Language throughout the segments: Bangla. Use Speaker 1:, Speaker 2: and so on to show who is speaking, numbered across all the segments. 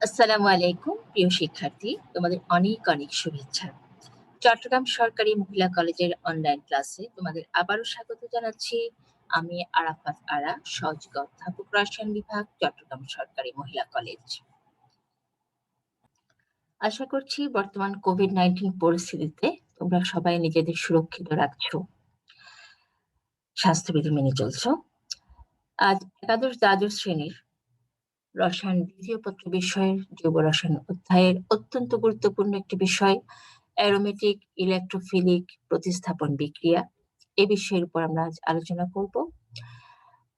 Speaker 1: আসসালামু আলাইকুম প্রিয় শিক্ষার্থী, তোমাদের অনেক অনেক শুভেচ্ছা। চট্টগ্রাম সরকারি মহিলা কলেজের অনলাইন ক্লাসে তোমাদের আবারও স্বাগত জানাচ্ছি। আমি আরাফাত আরা, সহযোগী অধ্যাপক, রসায়ন বিভাগ, চট্টগ্রাম সরকারি মহিলা কলেজ। আশা করছি বর্তমান কোভিড-19 পরিস্থিতিতে তোমরা সবাই নিজেদের সুরক্ষিত রাখছো, স্বাস্থ্যবিধি মেনে চলছো। আজ একাদশ দ্বাদশ শ্রেণীর রসায়ন দ্বিতীয় পত্র বিষয়ের জৈব রসায়ন অধ্যায়ের অত্যন্ত গুরুত্বপূর্ণ একটি বিষয় অ্যারোমেটিক ইলেকট্রোফিলিক প্রতিস্থাপন বিক্রিয়া। এ বিষয়ের উপর আমরা আজ আলোচনা করব।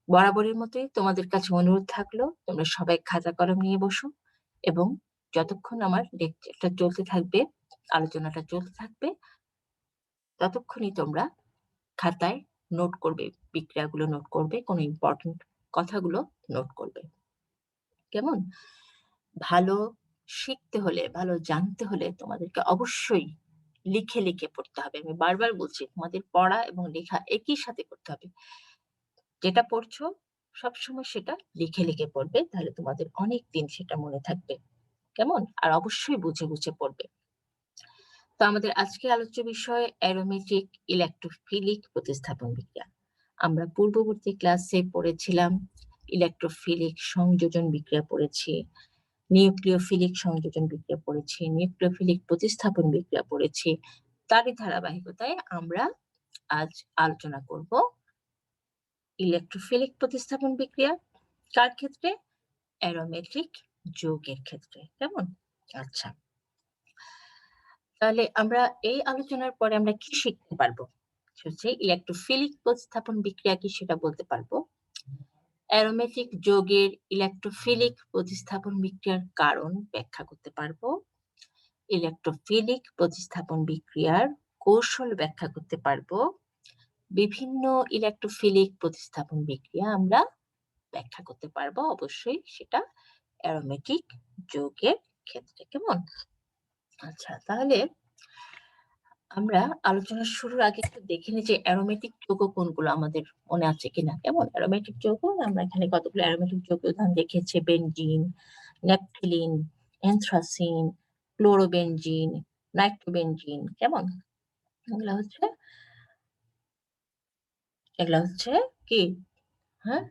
Speaker 1: বরাবরের মতোই তোমাদের কাছে অনুরোধ থাকলো তোমরা সবাই খাতা কলম নিয়ে বসো এবং যতক্ষণ আমার লেকচারটা চলতে থাকবে, আলোচনাটা চলতে থাকবে, ততক্ষণই তোমরা খাতায় নোট করবে, বিক্রিয়াগুলো নোট করবে, কোনো ইম্পর্টেন্ট কথাগুলো নোট করবে। কেমন? ভালো শিখতে হলে, ভালো জানতে হলে তোমাদেরকে অবশ্যই লিখে লিখে পড়তে হবে। আমি বারবার বলছি, তোমাদের পড়া এবং লেখা একই সাথে করতে হবে। যেটা পড়ছো সবসময় সেটা লিখে লিখে পড়বে, তাহলে তোমাদের অনেক দিন সেটা মনে থাকবে। কেমন? আর অবশ্যই বুঝে বুঝে পড়বে। তো আমাদের আজকে আলোচ্য বিষয় অ্যারোমেটিক ইলেকট্রোফিলিক প্রতিস্থাপন বিক্রিয়া। আমরা পূর্ববর্তী ক্লাসে পড়েছিলাম ইলেকট্রোফিলিক সংযোজন বিক্রিয়া পড়েছি, নিউক্লিওফিলিক সংযোজন বিক্রিয়া পড়েছি, নিউক্লিওফিলিক প্রতিস্থাপন বিক্রিয়া পড়েছি। তারই ধারাবাহিকতায় আমরা আজ আলোচনা করব ইলেকট্রোফিলিক প্রতিস্থাপন বিক্রিয়া। কার ক্ষেত্রে? অ্যারোমেটিক যৌগের ক্ষেত্রে। কেমন? আচ্ছা, তাহলে আমরা এই আলোচনার পরে আমরা কি শিখতে পারবো? হচ্ছে ইলেকট্রোফিলিক প্রতিস্থাপন বিক্রিয়া কি সেটা বলতে পারবো। অ্যারোমেটিক যৌগের ইলেকট্রোফিলিক প্রতিস্থাপন বিক্রিয়ার কারণ ব্যাখ্যা করতে পারবো। ইলেকট্রোফিলিক প্রতিস্থাপন বিক্রিয়ার কৌশল ব্যাখ্যা করতে পারবো। বিভিন্ন ইলেকট্রোফিলিক প্রতিস্থাপন বিক্রিয়া আমরা ব্যাখ্যা করতে পারবো, অবশ্যই সেটা অ্যারোমেটিক যৌগের ক্ষেত্রে। কেমন? আচ্ছা, তাহলে আমরা আলোচনা শুরুর আগে একটু দেখে নিই যে অ্যারোমেটিক যৌগ কোনগুলো, আমাদের মনে আছে কিনা। কেমন? অ্যারোমেটিক যৌগ আমরা এখানে কতগুলো অ্যারোমেটিক যৌগ উদাহরণ দেখেছি। Benzene, naphthalene, anthracene, chlorobenzene, nitrobenzene. কেমন? এগুলা হচ্ছে কি? হ্যাঁ,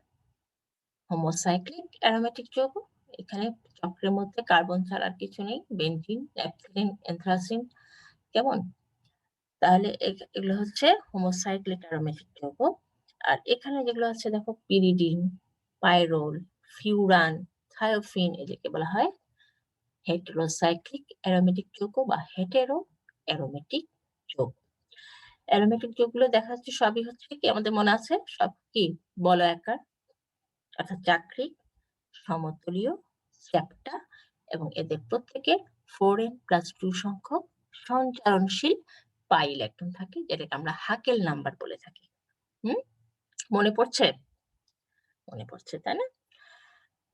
Speaker 1: হোমোসাইক্লিক অ্যারোমেটিক যৌগ। এখানে চক্রের মধ্যে কার্বন ছাড়া আর কিছু নেই। Benzene, naphthalene, এনথ্রাসিন। কেমন? তাহলে এগুলো হচ্ছে হোমোসাইক্লিক অ্যারোমেটিক যৌগ। আর এখানে যেগুলো আছে দেখো, পিরিডিন, পাইরোল, ফিউরান, থায়োফিন, এদেরকে বলা হয় হেটেরোসাইক্লিক অ্যারোমেটিক যৌগ বা হেটেরো অ্যারোমেটিক যৌগ। অ্যারোমেটিক যৌগগুলো দেখা যাচ্ছে সবই হচ্ছে কি, আমাদের মনে আছে, সব কি বলয়াকার অর্থাৎ চাকরিক, সমতলীয়, চ্যাপ্টা এবং এদের প্রত্যেকের 4n+2 সংখ্যক সঞ্চারণশীল পাই ইলেকট্রন থাকে, যেটাকে আমরা হাকেল নাম্বার বলে থাকি। মনে পড়ছে? মনে পড়ছে, তাই না?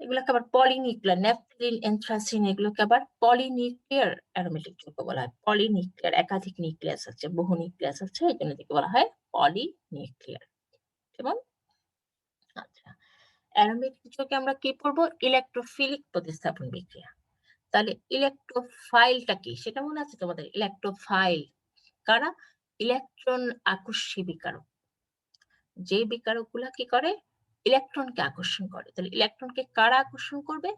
Speaker 1: এগুলোকে আবার পলিনিউক্লিয়ার, ন্যাপথিলিন, এনথ্রাসিন, এগুলোকে আবার পলিনিউক্লিয়ার অ্যারোমেটিক যৌগ বলা হয়। পলিনিউক্লিয়ার, একাধিক নিউক্লিয়াস আছে, বহু নিউক্লিয়াস আছে, এই জন্য এটাকে বলা হয় পলিনিউক্লিয়ার। কেমন? আচ্ছা, অ্যারোমেটিক যৌগে আমরা কি পড়বো? ইলেকট্রোফিলিক প্রতিস্থাপন বিক্রিয়া। তাহলে ইলেকট্রোফাইলটা কি সেটা মনে আছে তোমাদের? ইলেকট্রোফাইল কারা? ইলেকট্রন আকর্ষী বিকারক। যে বিকারকগুলা কি করে? ইলেকট্রনকে আকর্ষণ করে। তাহলে ইলেকট্রনকে কারা আকর্ষণ করবে?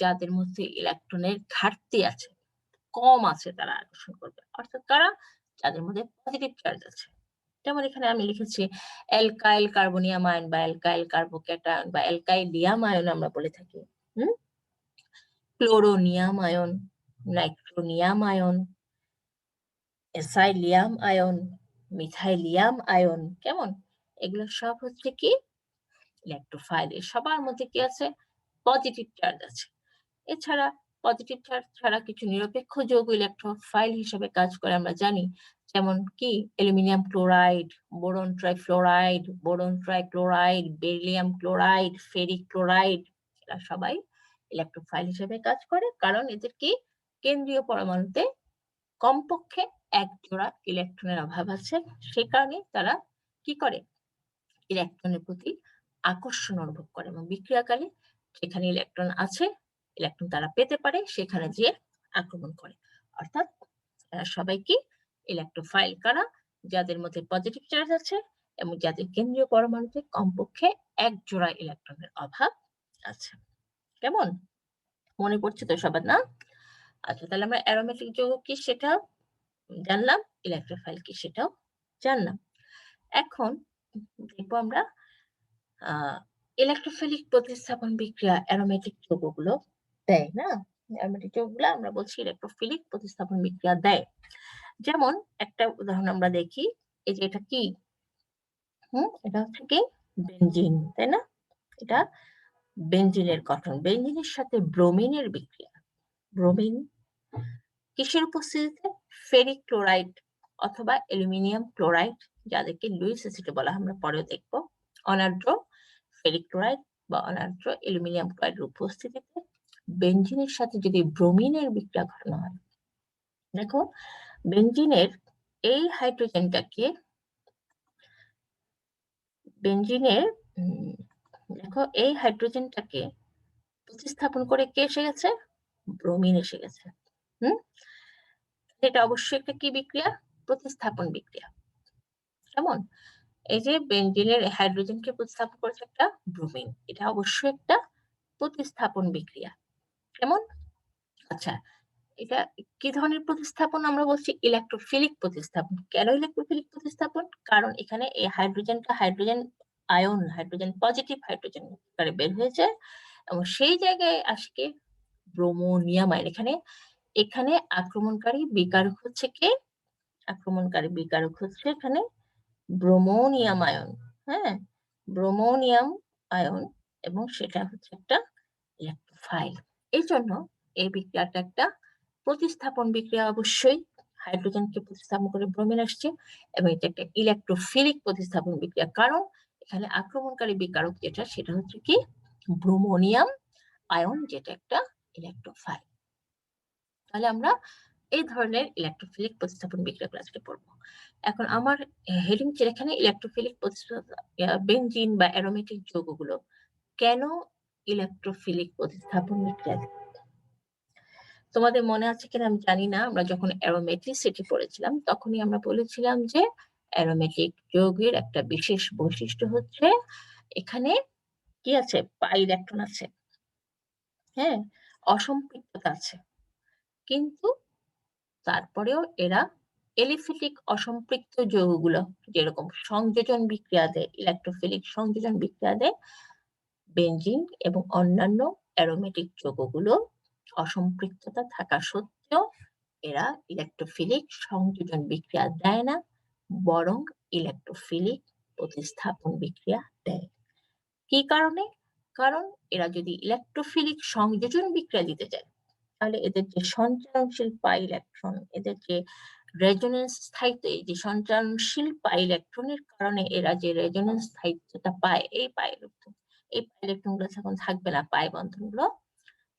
Speaker 1: যাদের মধ্যে ইলেকট্রনের ঘাটতি আছে, কম আছে, তারা আকর্ষণ করবে। অর্থাৎ কারা? যাদের মধ্যে পজিটিভ চার্জ আছে। যেমন এখানে আমি লিখেছি অ্যালকাইল কার্বনিয়াম আয়ন বা অ্যালকাইল কার্বোক্যাটায়ন বা অ্যালকাইলিয়াম আয়ন আমরা বলে থাকি। Chloronium ion, nitronium ion, acylium ion, methylium ion. কেমন? এগুলো সব হচ্ছে কি ইলেকট্রোফাইল। সবার মধ্যে কি আছে? পজিটিভ চার্জ আছে। এছাড়া পজিটিভ চার্জ ছাড়া কিছু নিরপেক্ষ যৌগ ইলেকট্রোফাইল হিসেবে কাজ করে আমরা জানি। যেমন কি aluminium chloride, boron trifluoride, boron trichloride, beryllium chloride, ferric chloride, এরা সবাই ইলেকট্রোফাইল হিসেবে কাজ করে, কারণ এদের কি কেন্দ্রীয় পরমাণুতে কমপক্ষে এক জোড়া ইলেকট্রনের অভাব আছে। সে কারণে তারা কি করে? ইলেকট্রনের প্রতি আকর্ষণ অনুভব করে এবং বিক্রিয়াকালে সেখানে ইলেকট্রন আছে, ইলেকট্রন তারা পেতে পারে সেখানে যেয়ে আক্রমণ করে। অর্থাৎ এরা সবাই কি ইলেকট্রোফাইল। কারা? যাদের মধ্যে পজিটিভ চার্জ আছে এবং যাদের কেন্দ্রীয় পরমাণুতে কমপক্ষে এক জোড়া ইলেকট্রনের অভাব আছে। কেমন? মনে পড়ছে তো সবার না? আচ্ছা, তাহলে আমরা অ্যারোমেটিক যৌগ কি সেটা জানলাম, ইলেকট্রোফাইল কি সেটাও জানলাম। এখন দেখবো আমরা ইলেকট্রোফিলিক প্রতিস্থাপন বিক্রিয়া অ্যারোমেটিক যৌগগুলো দেয় না? অ্যারোমেটিক যৌগগুলো আমরা বলছি ইলেকট্রোফিলিক প্রতিস্থাপন বিক্রিয়া দেয়। যেমন একটা উদাহরণ আমরা দেখি, এই যে এটা কি? এটা হচ্ছে কি? বেনজিন, তাই না? এটা বেনজিনের গঠন। বেনজিনের সাথে ব্রোমিনের বিক্রিয়া। ব্রোমিন কিসের উপস্থিতিতে? ফেরিক ক্লোরাইড অথবা অ্যালুমিনিয়াম ক্লোরাইড, যাদেরকে লুইস অ্যাসিড বলা হয়, আমরা পরেও দেখব। অনার্দ্র ফেরিক ক্লোরাইড বা অনার্দ্র অ্যালুমিনিয়াম ক্লোরাইডের উপস্থিতিতে বেনজিনের সাথে যদি ব্রোমিনের বিক্রিয়া ঘটানো হয়, দেখো বেনজিনের এই হাইড্রোজেনটাকে দেখো এই হাইড্রোজেনটাকে প্রতিস্থাপন করে কে এসে গেছে? ব্রোমিন এসে গেছে। এটা অবশ্যই একটা কি বিক্রিয়া? প্রতিস্থাপন বিক্রিয়া। কেমন? এই যে বেনজিনের হাইড্রোজেনকে প্রতিস্থাপন করেছে একটা ব্রোমিন, এটা অবশ্যই একটা প্রতিস্থাপন বিক্রিয়া। কেমন? আচ্ছা, এটা কি ধরনের প্রতিস্থাপন? আমরা বলছি ইলেকট্রোফিলিক প্রতিস্থাপন। কেন ইলেকট্রোফিলিক প্রতিস্থাপন? কারণ এখানে এই হাইড্রোজেনটা hydrogen ion, hydrogen positive hydrogen আকারে বের হয়েছে এবং সেই জায়গায় আসকে ব্রোমোনিয়াম আয়ন। এখানে আক্রমণকারী বিকারক হচ্ছে কে? আক্রমণকারী বিকারক হচ্ছে এখানে ব্রোমোনিয়াম আয়ন। হ্যাঁ, ব্রোমোনিয়াম আয়ন, এবং সেটা হচ্ছে একটা ইলেকট্রোফাইল। এই জন্য এই বিক্রিয়াটা একটা প্রতিস্থাপন বিক্রিয়া। অবশ্যই হাইড্রোজেনকে প্রতিস্থাপন করে ব্রোমিন আসছে এবং এটা একটা ইলেকট্রোফিলিক প্রতিস্থাপন বিক্রিয়া, কারণ এখানে আক্রমণকারী বিকারক যেটা সেটা হচ্ছে কি? ব্রোমোনিয়াম আয়ন, যেটা একটা ইলেকট্রোফাইল। তাহলে আমরা এই ধরনের ইলেকট্রোফিলিক প্রতিস্থাপন বিক্রিয়া ক্লাসটি পড়বো। এখন আমার হেডিং ছিল এখানে ইলেকট্রোফিলিক বেনজিন বা অ্যারোমেটিক যৌগগুলো কেন ইলেকট্রোফিলিক প্রতিস্থাপন বিক্রিয়া। তোমাদের মনে আছে কিনা আমি জানি না, আমরা যখন অ্যারোমেটিসিটি পড়েছিলাম তখনই আমরা বলেছিলাম যে অ্যারোমেটিক যৌগের একটা বিশেষ বৈশিষ্ট্য হচ্ছে এখানে কি আছে? পাই ইলেকট্রন আছে, হ্যাঁ, অসম্পৃক্ততা আছে, কিন্তু তারপরেও এরা এলিফিলিক অসম্পৃক্ত যৌগগুলো যেরকম সংযোজন বিক্রিয়া দেয়, ইলেকট্রোফিলিক সংযোজন বিক্রিয়া দেয়, বেনজিন এবং অন্যান্য অ্যারোমেটিক যৌগগুলো অসম্পৃক্ততা থাকা সত্ত্বেও এরা ইলেকট্রোফিলিক সংযোজন বিক্রিয়া দেয় না, বরং ইলেকট্রোফিলিক প্রতিস্থাপন বিক্রিয়া দেয়। কি কারণে? কারণ এরা যদি ইলেকট্রোফিলিক সংযোজন বিক্রিয়া দিতে চায়, তাহলে এদের যে সঞ্চারণশীল পাই ইলেকট্রন, এদের যে রেজোনেন্স স্থায়িত্ব, এই যে সঞ্চারণশীল পাই ইলেকট্রনের কারণে এরা যে রেজোনেন্স স্থায়িত্বটা পায়, এই পাই ইলেকট্রন গুলো যখন থাকবে না, পাই বন্ধন গুলো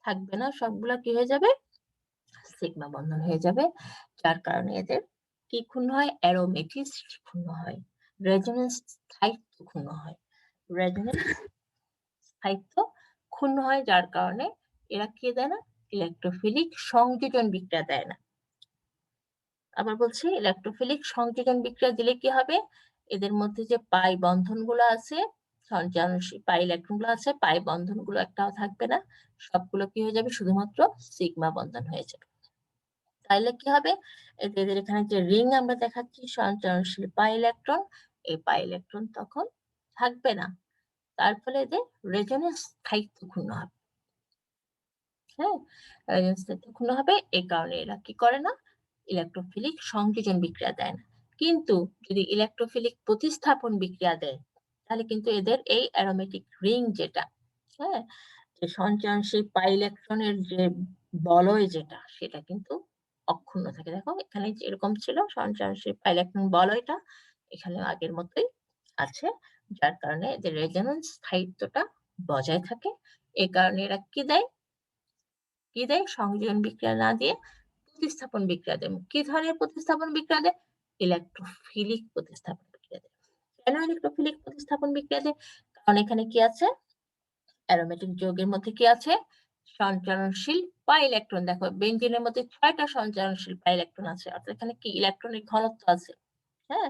Speaker 1: থাকবে না, সবগুলা কি হয়ে যাবে? সিগমা বন্ধন হয়ে যাবে, যার কারণে এদের কি ক্ষুণ্ণ হয়? অ্যারোমেটিসিটি ক্ষুণ্ণ হয়, রেজোনেন্স স্থায়িত্ব ক্ষুণ্ণ হয়, রেজোনেন্স স্থায়িত্ব ক্ষুণ্ণ হয়, যার কারণে এরা কি দেয় না? ইলেকট্রোফিলিক সংযোজন বিক্রিয়া দেয় না। আবার বলছি, ইলেকট্রোফিলিক সংযোজন বিক্রিয়া দিলে কি হবে? এদের মধ্যে যে পাই বন্ধনগুলো আছে, সঞ্চারণশীল পাই ইলেকট্রনগুলো আছে, পাই বন্ধনগুলো একটাও থাকবে না, সবগুলো কি হয়ে যাবে? শুধুমাত্র সিগমা বন্ধন হয়ে যাবে। তাইলে কি হবে? এদের এখানে যে রিং আমরা দেখাচ্ছি সঞ্চারণশীল পাই ইলেকট্রন, এই পাই ইলেকট্রন তখন থাকবে না, তার ফলে এদের রেজোনেন্স স্থায়িত্ব ক্ষুণ্ণ হবে। হ্যাঁ, রেজোনেন্স স্থায়িত্ব ক্ষুণ্ণ হবে, এই কারণে এরা কি করে না? ইলেকট্রোফিলিক সংযোজন বিক্রিয়া দেয় না। কিন্তু যদি ইলেকট্রোফিলিক প্রতিস্থাপন বিক্রিয়া দেয়, তাহলে কিন্তু এদের এই অ্যারোমেটিক রিং যেটা, হ্যাঁ, যে সঞ্চারণশীল পাই ইলেকট্রনের যে বলয় যেটা, সেটা কিন্তু অক্ষুণ্ণ থাকে। দেখো এখানে যেরকম ছিল সঞ্চারণশীল পাই ইলেকট্রন বলয়টা, এখানে আগের মতোই আছে, যার কারণে এদের রেজোনেন্স স্থায়িত্বটা বজায় থাকে। এই কারণে এরা কি দেয়? সংযোজন বিক্রিয়া না দিয়ে প্রতিস্থাপন বিক্রিয়া দেয়। কি ধরনের প্রতিস্থাপন বিক্রিয়া দেয়? ইলেকট্রোফিলিক প্রতিস্থাপন বিক্রিয়া দেয়। কেন ইলেকট্রোফিলিক প্রতিস্থাপন বিক্রিয়া দেয়? কারণ এখানে কি আছে? অ্যারোমেটিক যৌগের মধ্যে কি আছে? সঞ্চারণশীল পাই ইলেকট্রন। দেখো বেঞ্জিনের মধ্যে 6টা সঞ্চারণশীল পাই ইলেকট্রন আছে, অর্থাৎ এখানে কি ইলেকট্রনের ঘনত্ব আছে, হ্যাঁ,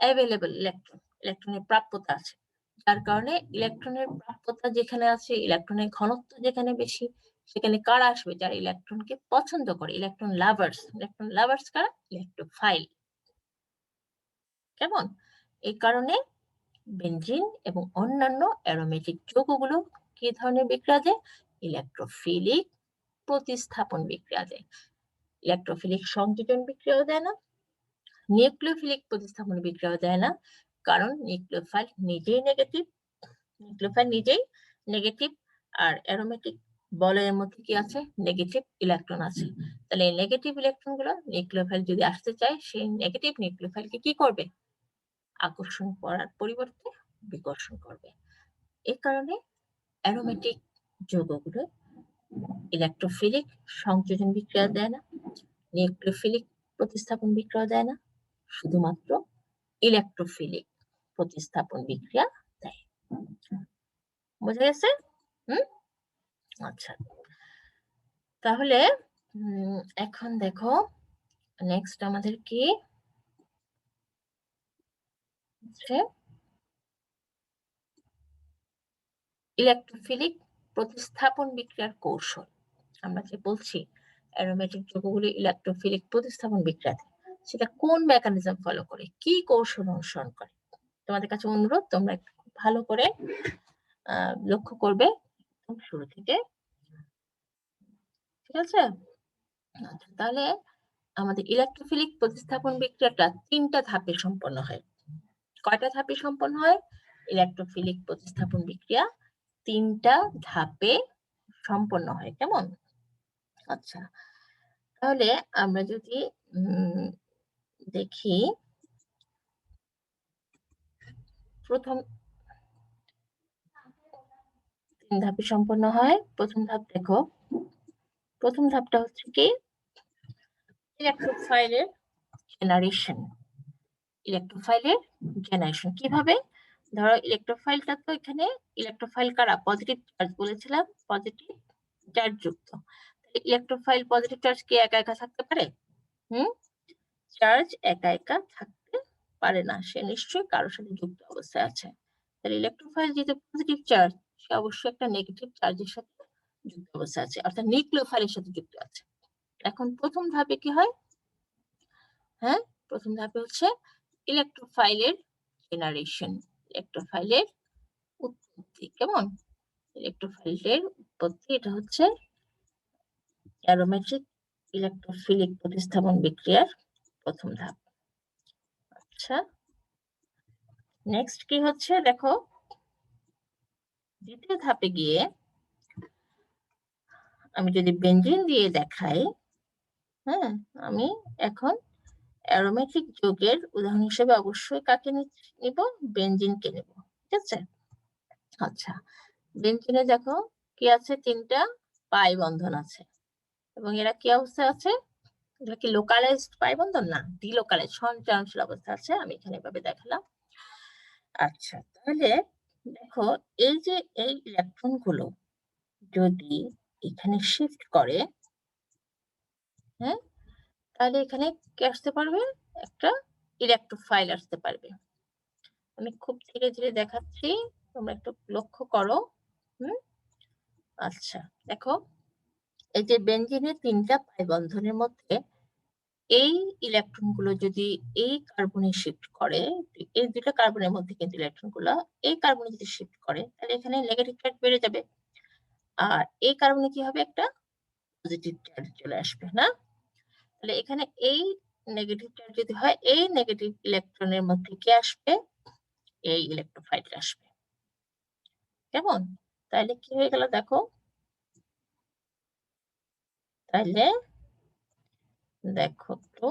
Speaker 1: অ্যাভেলেবল ইলেকট্রনের প্রাপ্যতা আছে, যার কারণে ইলেকট্রনের প্রাপ্যতা যেখানে আছে, ইলেকট্রনের ঘনত্ব যেখানে বেশি, সেখানে কারা আসবে? যারা ইলেকট্রনকে পছন্দ করে, ইলেকট্রন লাভার্স কারা? ইলেকট্রোফাইল। কেমন? এই কারণে বেনজিন এবং অন্যান্য অ্যারোমেটিক যৌগগুলো কি ধরনের বিক্রিয়া দেয়? ইলেকট্রোফিলিক প্রতিস্থাপন বিক্রিয়া দেয়। ইলেকট্রোফিলিক সংযোজন বিক্রিয়াও দেয় না, নিউক্লিওফিলিক প্রতিস্থাপন বিক্রিয়াও দেয় না, কারণ নিউক্লিওফাইল নিজেই নেগেটিভ, আর অ্যারোমেটিক বলয়ের মধ্যে কি আছে? নেগেটিভ ইলেকট্রন আছে। তাহলে এই নেগেটিভ ইলেকট্রন গুলো নিউক্লিওফাইল যদি আসতে চায়, সেই নেগেটিভ নিউক্লিওফাইলকে কি করবে? আকর্ষণ করার পরিবর্তে বিকর্ষণ করবে। এই কারণে অ্যারোমেটিক যৌগগুলো ইলেকট্রোফিলিক সংযোজন বিক্রিয়া দেয় না, নিউক্লিওফিলিক প্রতিস্থাপন বিক্রিয়া দেয় না, শুধুমাত্র ইলেকট্রোফিলিক প্রতিস্থাপন বিক্রিয়া দেয়। বোঝা গেছে? আচ্ছা, তাহলে এখন দেখো নেক্সট আমাদের কি ইলেকট্রোফিলিক প্রতিস্থাপন বিক্রিয়ার কৌশল। আমরা যে বলছি অ্যারোমেটিক যৌগগুলি ইলেকট্রোফিলিক প্রতিস্থাপন বিক্রিয়া, সেটা কোন মেকানিজম ফলো করে, কি কৌশল অনুসরণ করে? তোমাদের কাছে অনুরোধ, তোমরা একটু ভালো করে লক্ষ্য করবে শুরু থেকে, ঠিক আছে? আচ্ছা, তাহলে আমাদের ইলেকট্রোফিলিক প্রতিস্থাপন বিক্রিয়াটা 3টা ধাপে সম্পন্ন হয়। কয়টা ধাপে সম্পন্ন হয়? ইলেকট্রোফিলিক প্রতিস্থাপন বিক্রিয়া 3টা ধাপে সম্পন্ন হয়। কেমন? আচ্ছা, তাহলে আমরা যদি দেখি, প্রথম 3 ধাপে সম্পন্ন হয়। প্রথম ধাপ দেখো, প্রথম ধাপটা হচ্ছে কি? ইলেকট্রোফাইলের জেনারেশন। কিভাবে? ধরো ইলেকট্রোফাইলটা তো এখানে, ইলেকট্রোফাইল কারা? পজিটিভ চার্জ বলেছিলাম, পজিটিভ চার্জ যুক্ত। ইলেকট্রোফাইল পজিটিভ চার্জ কি একা একা থাকতে পারে? চার্জ একা একা থাকতে পারে না, সে নিশ্চয়ই কারোর সাথে যুক্ত অবস্থায় আছে। তাহলে ইলেকট্রোফাইল যেহেতু পজিটিভ চার্জ, সে অবশ্যই একটা নেগেটিভ চার্জের সাথে যুক্ত অবস্থায় আছে, অর্থাৎ নিউক্লিওফাইলের সাথে যুক্ত আছে। এখন প্রথম ধাপে কি হয়? প্রথম ধাপে হচ্ছে ইলেকট্রোফাইলের জেনারেশন, ইলেকট্রোফাইলের উৎপত্তি। কেমন? ইলেকট্রোফাইলের উৎপত্তি, এটা হচ্ছে অ্যারোমেটিক ইলেকট্রোফিলিক প্রতিস্থাপন বিক্রিয়ার প্রথম ধাপ। আচ্ছা, নেক্সট কি হচ্ছে দেখো, দ্বিতীয় ধাপে গিয়ে আমি যদি বেনজিন দিয়ে দেখাই, আমি এখন অ্যারোমেটিক যৌগের উদাহরণ হিসেবে অবশ্যই কাকে নিব? বেনজিনকে নিব, ঠিক আছে? আচ্ছা, বেনজিনে দেখো কি আছে? 3টা পাই বন্ধন আছে, এবং এরা কি অবস্থায় আছে? এগুলো কি লোকালাইজড পাই বন্ধন? না, ডিলোকালাইজ, সঞ্চরণশীল অবস্থা আছে। আমি এখানে এভাবে দেখালাম। আচ্ছা, তাহলে দেখো এই যে এই ইলেকট্রন গুলো যদি এখানে শিফট করে, তাহলে এখানে কি আসতে পারবে? একটা ইলেকট্রোফাইল আসতে পারবে। আমি খুব ধীরে ধীরে দেখাচ্ছি, তোমরা একটু লক্ষ্য করো। আচ্ছা, দেখো এই যে বেনজিনের 3টা পাই বন্ধনের মধ্যে এই ইলেকট্রন গুলো যদি এই কার্বনে শিফট করে, এই 2টা কার্বনের মধ্যে কিন্তু ইলেকট্রন গুলো এই কার্বনে যদি শিফট করে, তাহলে এখানে নেগেটিভ চার্জ বেড়ে যাবে, আর এই কার্বনে কি হবে? একটা পজিটিভ চার্জ চলে আসবে, না? তাহলে এখানে এই নেগেটিভ চার্জ যদি হয়, এই নেগেটিভ ইলেকট্রনের মধ্যে কি আসবে? এই ইলেকট্রোফাইল আসবে। কেমন? তাহলে কি হয়ে গেল দেখো, তাহলে দেখো তো,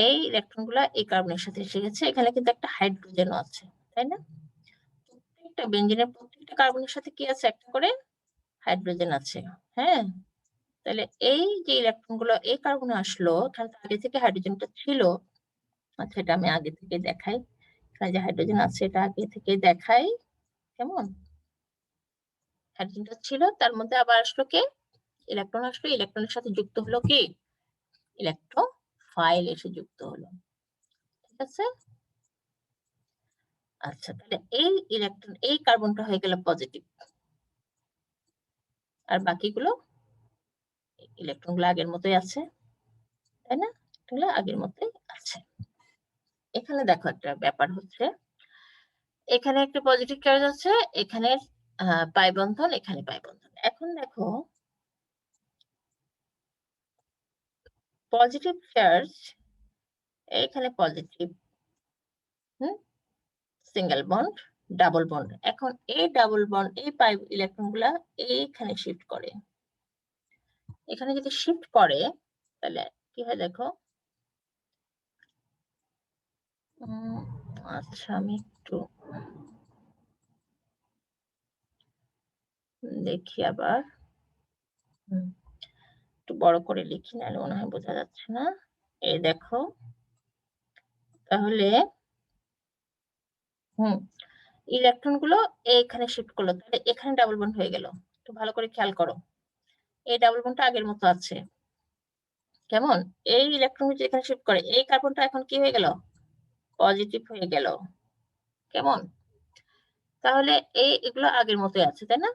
Speaker 1: এই ইলেকট্রন গুলা এই কার্বনের সাথে এসে গেছে, এখানে কিন্তু একটা হাইড্রোজেনও আছে, তাই না? প্রত্যেকটা বেনজিনের প্রত্যেকটা কার্বনের সাথে কি আছে? একটা করে হাইড্রোজেন আছে। তাহলে এই যে ইলেকট্রন গুলো এই কার্বনে আসলো, এখানে আগে থেকে হাইড্রোজেনটা ছিল। আচ্ছা, এটা আমি আগে থেকে দেখাই, এখানে যে হাইড্রোজেন আছে এটা আগে থেকে দেখাই। কেমন? হাইড্রোজেনটা ছিল, তার মধ্যে আবার আসলো কে? ইলেকট্রন আসলো, ইলেকট্রনের সাথে যুক্ত হলো কি? ইলেকট্রোফাইল এসে যুক্ত হলো। ঠিক আছে? আচ্ছা, তাহলে এই ইলেকট্রন, এই কার্বনটা হয়ে গেল পজিটিভ। আর বাকিগুলো ইলেকট্রনগুলো আগের মতোই আছে, তাই না? এগুলো আগের মতোই আছে। এখানে দেখো একটা ব্যাপার হচ্ছে, এখানে একটা পজিটিভ চার্জ আছে, এখানে পাই বন্ধন, এখানে পাই বন্ধন। এখন দেখো পজিটিভ চার্জ, এখানে positive, single bond, double bond. এখন এই ডাবল বন্ড, এই পাই ইলেকট্রন গুলা এইখানে শিফট করে। এখানে যদি শিফট করে তাহলে কি হয় দেখো। আচ্ছা, আমি একটু দেখি আবার, একটু বড় করে লিখি, নাহলে মনে হয় বোঝা যাচ্ছে না। এই দেখো, তাহলে ইলেকট্রন গুলো এইখানে শিফট করলো, তাহলে এখানে ডাবল বন্ড হয়ে গেল। একটু ভালো করে খেয়াল করো, এই ডাবল বন্ডটা আগের মতো আছে। কেমন? এই ইলেকট্রন যেখানে শিফট করে, এই কার্বনটা এখন কি হয়ে গেল? পজিটিভ হয়ে গেল। কেমন? তাহলে এগুলো আগের মতোই আছে, তাই না?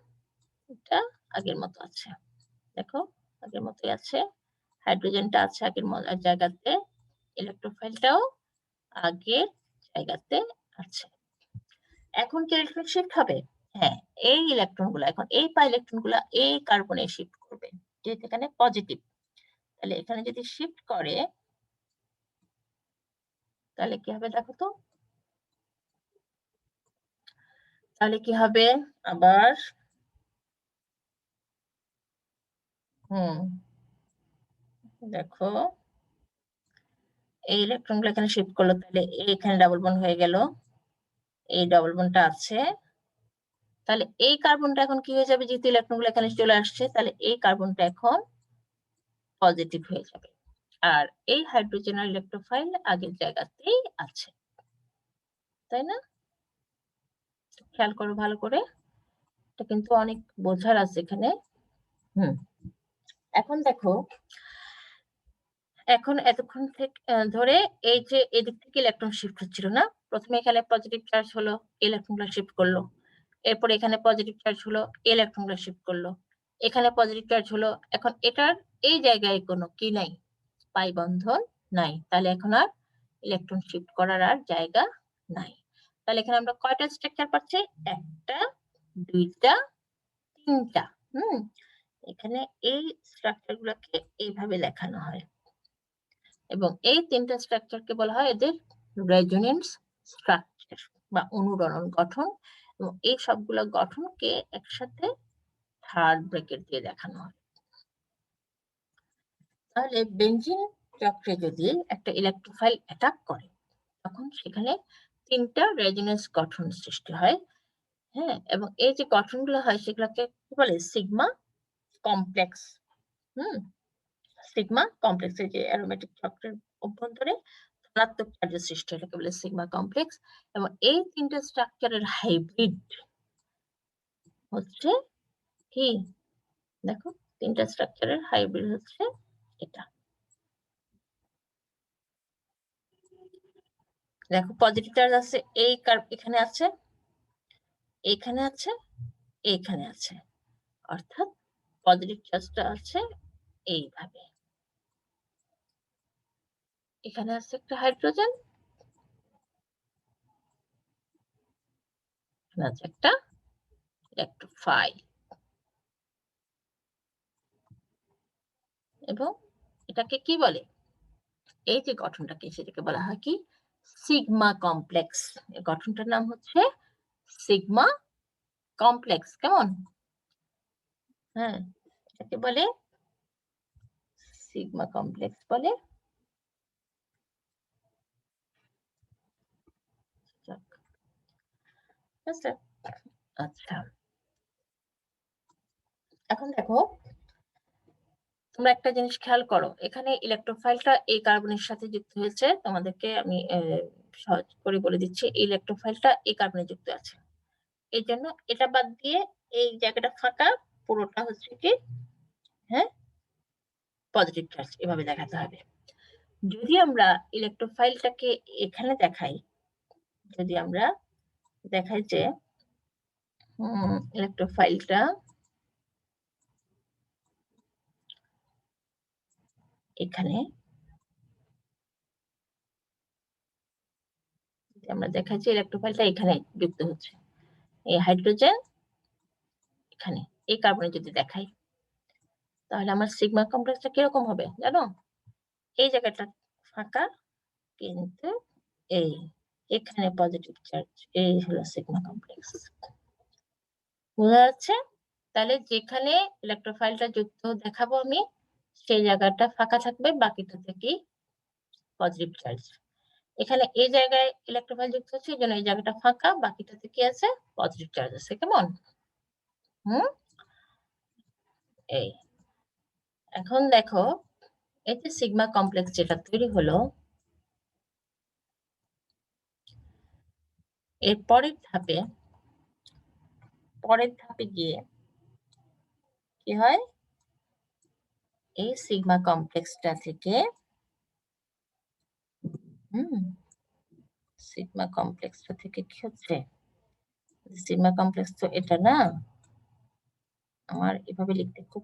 Speaker 1: এটা আগের মতো আছে, দেখো আগের মতোই আছে। হাইড্রোজেনটা আছে আগের জায়গাতে, ইলেকট্রোফাইলটাও আগের জায়গাতে আছে। এখন কি ইলেকট্রন শিফট হবে? হ্যাঁ, এই ইলেকট্রনগুলো এখন এই পাই ইলেকট্রনগুলো এই কার্বনে শিফট করবে, যেহেতু এখানে পজিটিভ। তাহলে এখানে যদি শিফট করে তাহলে কি হবে দেখো তো, তাহলে কি হবে আবার, দেখো এই ইলেকট্রনগুলো এখানে শিফট করলো, তাহলে এখানে ডাবল বন্ড হয়ে গেল, এই ডাবল বন্ডটা আছে। তাহলে এই কার্বনটা এখন কি হয়ে যাবে? যেহেতু ইলেকট্রনগুলো এখানে চলে আসছে, তাহলে এই কার্বনটা এখন পজিটিভ হয়ে যাবে। আর এই হাইড্রোজেনের ইলেকট্রোফাইল আগের জায়গাতেই আছে, তাই না? খেয়াল করো ভালো করে, এটা কিন্তু অনেক বোঝার আছে এখানে। এখন দেখো, এখন এতক্ষণ থেকে ধরে এই যে এদিক থেকে ইলেকট্রন শিফট হচ্ছিল না, প্রথমে এখানে পজিটিভ চার্জ হলো, ইলেকট্রনগুলো শিফট করলো। এরপর এখানে পজিটিভ চার্জ হলো, ইলেকট্রনগুলো শিফট করলো। এখানে পজিটিভ চার্জ হলো, এখন এটার এই জায়গায় কোনো কি নাই, পাই বন্ধন নাই। তাহলে এখন আর ইলেকট্রন শিফট করার আর জায়গা নাই। তাহলে এখানে আমরা কয়টা স্ট্রাকচার পাচ্ছি? একটা, দুইটা, তিনটা। এখানে এই স্ট্রাকচার গুলোকে এইভাবে দেখানো হয়, এবং এই তিনটা স্ট্রাকচারকে বলা হয় এদের রেজোনেন্স স্ট্রাকচার বা অনুরণন গঠন। এবং এই সবগুলো গঠনকে একসাথে থার্ড ব্র্যাকেট দিয়ে দেখানো হয়। তাহলে বেনজিন চক্রে যদি একটা ইলেকট্রোফাইল অ্যাটাক করে, তখন সেখানে তিনটা রেজোনেন্স গঠন সৃষ্টি হয়। হ্যাঁ, এবং এই যে গঠনগুলো হয় সেগুলোকে কি বলে? Sigma complex. সিগমা কমপ্লেক্সের যে অ্যারোমেটিক চক্রের অভ্যন্তরে ধনাত্মক চার্জের সৃষ্টি হয়, এটাকে বলে সিগমা কমপ্লেক্স। এবং এই তিনটা স্ট্রাকচারের হাইব্রিড হচ্ছে কি? দেখো, তিনটা স্ট্রাকচারের হাইব্রিড হচ্ছে এটা। দেখো পজিটিভ চার্জ আছে এই এখানে আছে, এখানে আছে, এইখানে আছে, অর্থাৎ পজিটিভ চার্জটা আছে এইভাবে। এখানে আছে একটা হাইড্রোজেন, এখানে আছে একটা ইলেকট্রোফাইল, এবং এটাকে কি বলে? এই যে গঠনটাকে, সেটাকে বলা হয় কি? Sigma complex. এই গঠনটার নাম হচ্ছে সিগমা কমপ্লেক্স। কেমন? হ্যাঁ, এটাকে বলে সিগমা কমপ্লেক্স বলে। আচ্ছা, এখন দেখো তোমরা একটা জিনিস খেয়াল করো, এখানে ইলেকট্রোফাইলটা এই কার্বনের সাথে যুক্ত হয়েছে। তোমাদেরকে আমি সহজ করে বলে দিচ্ছি, এই ইলেকট্রোফাইলটা এই কার্বনে যুক্ত আছে। এই জন্য এটা বাদ দিয়ে এই জায়গাটা ফাঁকা, পুরোটা হচ্ছে কি হ্যাঁ পজিটিভ চার্জ, এভাবে দেখাতে হবে। যদি আমরা ইলেকট্রোফাইলটাকে এখানে দেখাই, যদি আমরা দেখাই যে ইলেকট্রোফাইলটা এখানে, আমরা দেখাই যে ইলেকট্রোফাইলটা এখানে যুক্ত হচ্ছে, এই হাইড্রোজেন এখানে, এই কার্বনে যদি দেখাই, তাহলে আমার সিগমা কমপ্লেক্সটা কিরকম হবে জানো? এই জায়গাটা ফাঁকা, কিন্তু এই এখানে পজিটিভ চার্জ, এই হলো সিগমা কমপ্লেক্স। বোঝা যাচ্ছে? তাহলে যেখানে ইলেকট্রোফাইলটা যুক্ত দেখাবো আমি, সেই জায়গাটা ফাঁকা থাকবে, বাকিটাতে কি পজিটিভ চার্জ। এখানে এই জায়গায় ইলেকট্রোফাইল যুক্ত হচ্ছে, এই জন্য এই জায়গাটা ফাঁকা, বাকিটাতে কি আছে পজিটিভ চার্জ আছে। কেমন? এই এখন দেখো, এই যে সিগমা কমপ্লেক্স যেটা তৈরি হলো, এর পরের ধাপে গিয়ে কি হয়, এই সিগমা কমপ্লেক্সটা থেকে সিগমা কমপ্লেক্সটা থেকে কি হচ্ছে, সিগমা কমপ্লেক্স তো এটা না, আমার এভাবে লিখতে খুব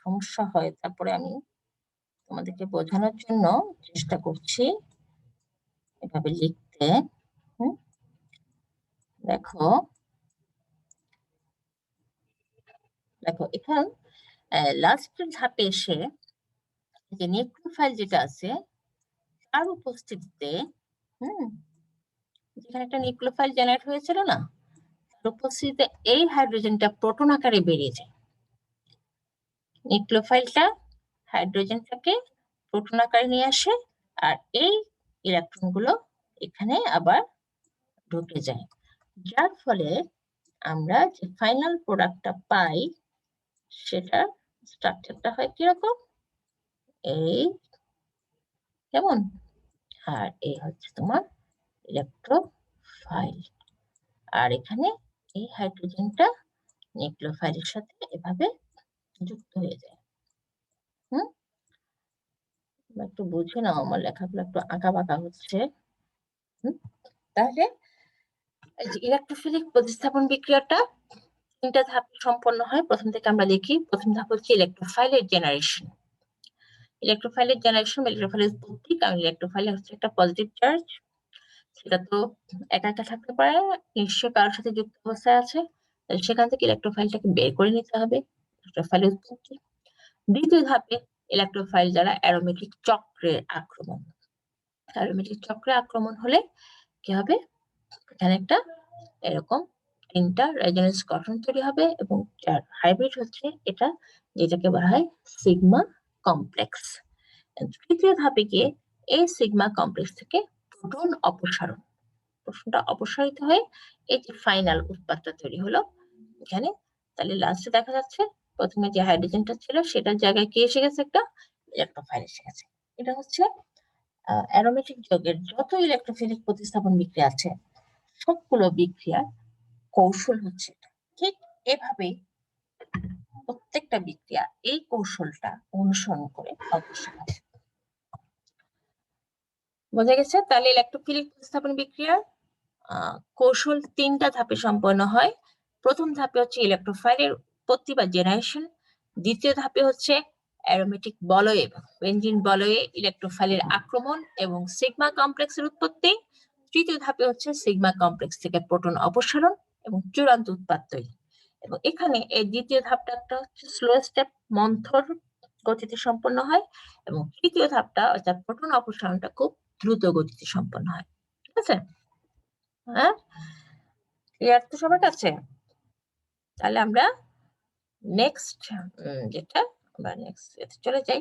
Speaker 1: সমস্যা হয়, তারপরে আমি তোমাদেরকে বোঝানোর জন্য চেষ্টা করছি এভাবে লিখতে। দেখো দেখো এখান লাস্টের ধাপে এসে যে নিউক্লিওফাইল যেটা আছে তার উপস্থিতিতে যেখানে একটা নিউক্লিওফাইল জেনারেট হয়েছিল না, তার উপস্থিতিতে এই হাইড্রোজেনটা প্রোটন আকারে বেরিয়ে যায়। নিউক্লিওফাইলটা হাইড্রোজেনটাকে প্রোটন আকারে নিয়ে আসে, আর এই ইলেকট্রনগুলো এখানে আবার ঢুকে যায়, যার ফলে আমরা যে ফাইনাল প্রোডাক্টটা পাই সেটা স্ট্রাকচারটা হয় কিরকম, এই কেমন, আর এই হচ্ছে তোমার ইলেকট্রোফাইল, আর এখানে এই হাইড্রোজেনটা নিউক্লিওফাইলের সাথে এভাবে যুক্ত হয়ে যায়। একটু বুঝে নাও, আমার লেখাগুলো একটু আঁকা বাঁকা হচ্ছে। তাহলে ইলেকট্রোফিলিক প্রতিস্থাপন বিক্রিয়াটা 3টা ধাপে সম্পন্ন হয়। প্রথম থেকে আমরা দেখি, প্রথম ধাপ হচ্ছে ইলেকট্রোফাইলের জেনারেশন। ইলেকট্রোফাইলের উৎপত্তি, কারণ ইলেকট্রোফাইল হচ্ছে একটা পজিটিভ চার্জ, সেটা তো একা একা থাকতে পারে না, নিশ্চয়ই কারোর সাথে যুক্ত অবস্থায় আছে, সেখান থেকে ইলেকট্রোফাইলটাকে বের করে নিতে হবে, ইলেকট্রোফাইলের উৎপত্তি। দ্বিতীয় ধাপে ইলেকট্রোফাইল দ্বারা অ্যারোমেটিক চক্রের আক্রমণ। অ্যারোমেটিক চক্রে আক্রমণ হলে কি হবে, এখানে একটা এরকম 3টা রেজোনেন্স গঠন তৈরি হবে, এবং যার হাইব্রিড হচ্ছে এটা, যেটাকে বলা হয় সিগমা কমপ্লেক্স। তৃতীয় ধাপে গিয়ে এই সিগমা কমপ্লেক্স থেকে প্রোটন অপসারণ, প্রোটনটা অপসারিত হয়ে এই যে ফাইনাল উৎপাদটা তৈরি হলো এখানে। তাহলে লাস্টে দেখা যাচ্ছে প্রথমে যে হাইড্রোজেনটা ছিল সেটার জায়গায় কি এসে গেছে, একটা ইলেকট্রোফাইল এসে গেছে। এটা হচ্ছে অ্যারোমেটিক যৌগের যত ইলেকট্রোফিলিক প্রতিস্থাপন বিক্রিয়া আছে সবগুলো বিক্রিয়ার কৌশল হচ্ছে এটা। ঠিক এভাবেই প্রত্যেকটা বিক্রিয়া এই কৌশলটা অনুসরণ করে অগ্রসর হয়। বোঝা গেছে? তাহলে ইলেকট্রোফিলিক প্রতিস্থাপন বিক্রিয়ার কৌশল 3টা ধাপে সম্পন্ন হয়। প্রথম ধাপে হচ্ছে ইলেকট্রোফাইলের উৎপত্তি বা জেনারেশন, দ্বিতীয় ধাপে হচ্ছে অ্যারোমেটিক বলয়ে, বেনজিন বলয়ে ইলেকট্রোফাইলের আক্রমণ এবং সিগমা কমপ্লেক্সের উৎপত্তি, তৃতীয় ধাপে হচ্ছে সিগমা কমপ্লেক্স থেকে প্রোটন অপসারণ এবং চূড়ান্ত উৎপাদ তৈরি। এবং এখানে এই দ্বিতীয় ধাপটা একটা হচ্ছে স্লো স্টেপ, মন্থর গতিতে সম্পন্ন হয়, এবং তৃতীয় ধাপটা অর্থাৎ প্রোটন অপসারণটা খুব দ্রুত গতিতে সম্পন্ন হয়। ঠিক আছে? হ্যাঁ, ক্লিয়ার তো সবার কাছে? তাহলে আমরা নেক্সট যেটা, আমরা নেক্সট চলে যাই।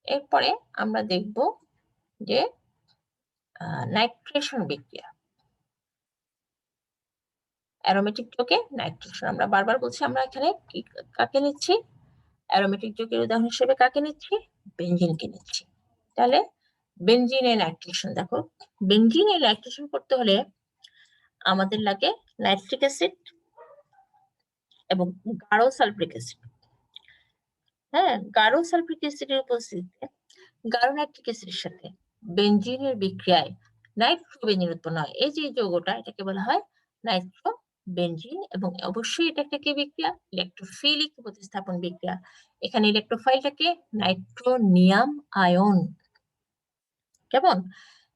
Speaker 1: এরপরে আমরা দেখব যে নাইট্রেশন বিক্রিয়া, অ্যারোমেটিক যৌগে নাইট্রেশন। আমরা বারবার বলছি আমরা এখানে কাকে নিচ্ছি, অ্যারোমেটিক যৌগের উদাহরণ হিসেবে কাকে নিচ্ছি, বেনজিনকে নিচ্ছি। তাহলে বেনজিনের নাইট্রেশন দেখো, বেনজিনের নাইট্রেশন করতে হলে আমাদের লাগে নাইট্রিক অ্যাসিড এবং গাঢ় সালফ্রিক অ্যাসিড। হ্যাঁ, গাঢ় সালফ্রিক অ্যাসিডের উপস্থিতিতে গাঢ় নাইট্রিক অ্যাসিডের সাথে বেনজিনের বিক্রিয়ায় নাইট্রোবেনজিন উৎপন্ন হয়। এই যে যৌগটা, এটাকে বলা হয় নাইট্রোবেনজিন, এবং অবশ্যই এটা একটা কি বিক্রিয়া? ইলেকট্রোফিলিক প্রতিস্থাপন বিক্রিয়া। এখানে ইলেকট্রোফাইলটাকে নাইট্রোনিয়াম আয়ন। কেমন?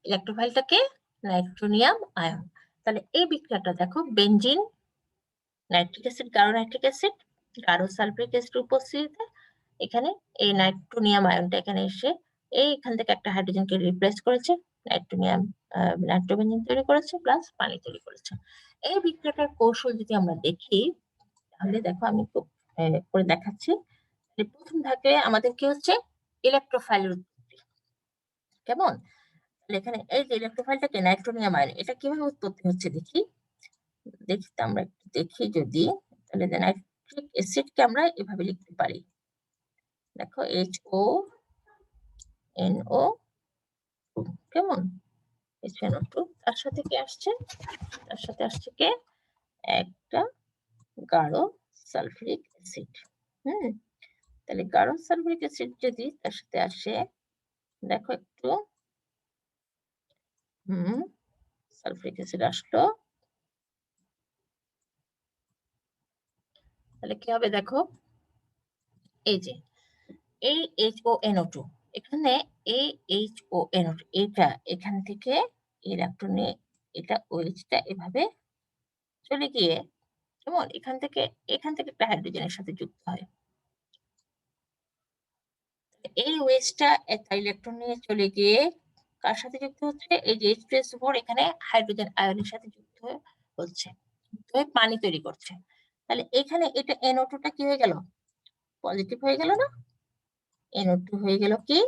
Speaker 1: ইলেকট্রোফাইলটাকে নাইট্রোনিয়াম আয়ন। তাহলে এই বিক্রিয়াটা দেখো, বেনজিন, নাইট্রিক অ্যাসিড, গাঢ় নাইট্রিক অ্যাসিড, গাঢ় সালফ্রিক অ্যাসিড উপস্থিতিতে এখানে এই নাইট্রোনিয়াম আয়নটা এখানে এসে এইখান থেকে একটা হাইড্রোজেনকে রিপ্লেস করেছে, নাইট্রোনিয়াম নাইট্রোবেনজিন তৈরি করেছে, প্লাস পানি তৈরি করেছে। এই বিক্রিয়াটার কৌশল যদি আমরা দেখি, তাহলে দেখো আমি করে দেখাচ্ছি। প্রথম ধাপে আমাদের কি হচ্ছে? ইলেকট্রোফাইলের উৎপত্তি। কেমন? এখানে এই যে ইলেকট্রোফাইলটাকে নাইট্রোনিয়াম আয়ন, এটা কিভাবে উৎপত্তি হচ্ছে দেখি। দেখি তো আমরা একটু দেখি যদি, তাহলে নাইট্রিক অ্যাসিডকে আমরা এভাবে লিখতে পারি। দেখো HONO, কেমন? HNO2, তার সাথে কি আসছে? তার সাথে আসছে কে? একটা গাঢ় সালফিউরিক অ্যাসিড। তাহলে গাঢ় সালফিউরিক অ্যাসিড যদি তার সাথে আসে, দেখো একটু, সালফিউরিক অ্যাসিড আসলো, তাহলে কি হবে দেখো, এই যে এই HONO2, এখানে এই HONO2, এটা এখান থেকে ইলেকট্রনে, এটা OH-টা এভাবে চলে গিয়ে, কেমন, এখান থেকে একটা হাইড্রোজেনের সাথে যুক্ত হয়। এই ওয়েজটা একটা ইলেকট্রন নিয়ে চলে গিয়ে কার সাথে যুক্ত হচ্ছে? এই যে H2SO4 এখানে হাইড্রোজেন আয়নের সাথে যুক্ত হচ্ছে, যুক্ত হয়ে পানি তৈরি করছে। তাহলে এখানে এটা NO2টা কি হয়ে গেল? পজিটিভ হয়ে গেল না? NO2 হয়ে গেল কি?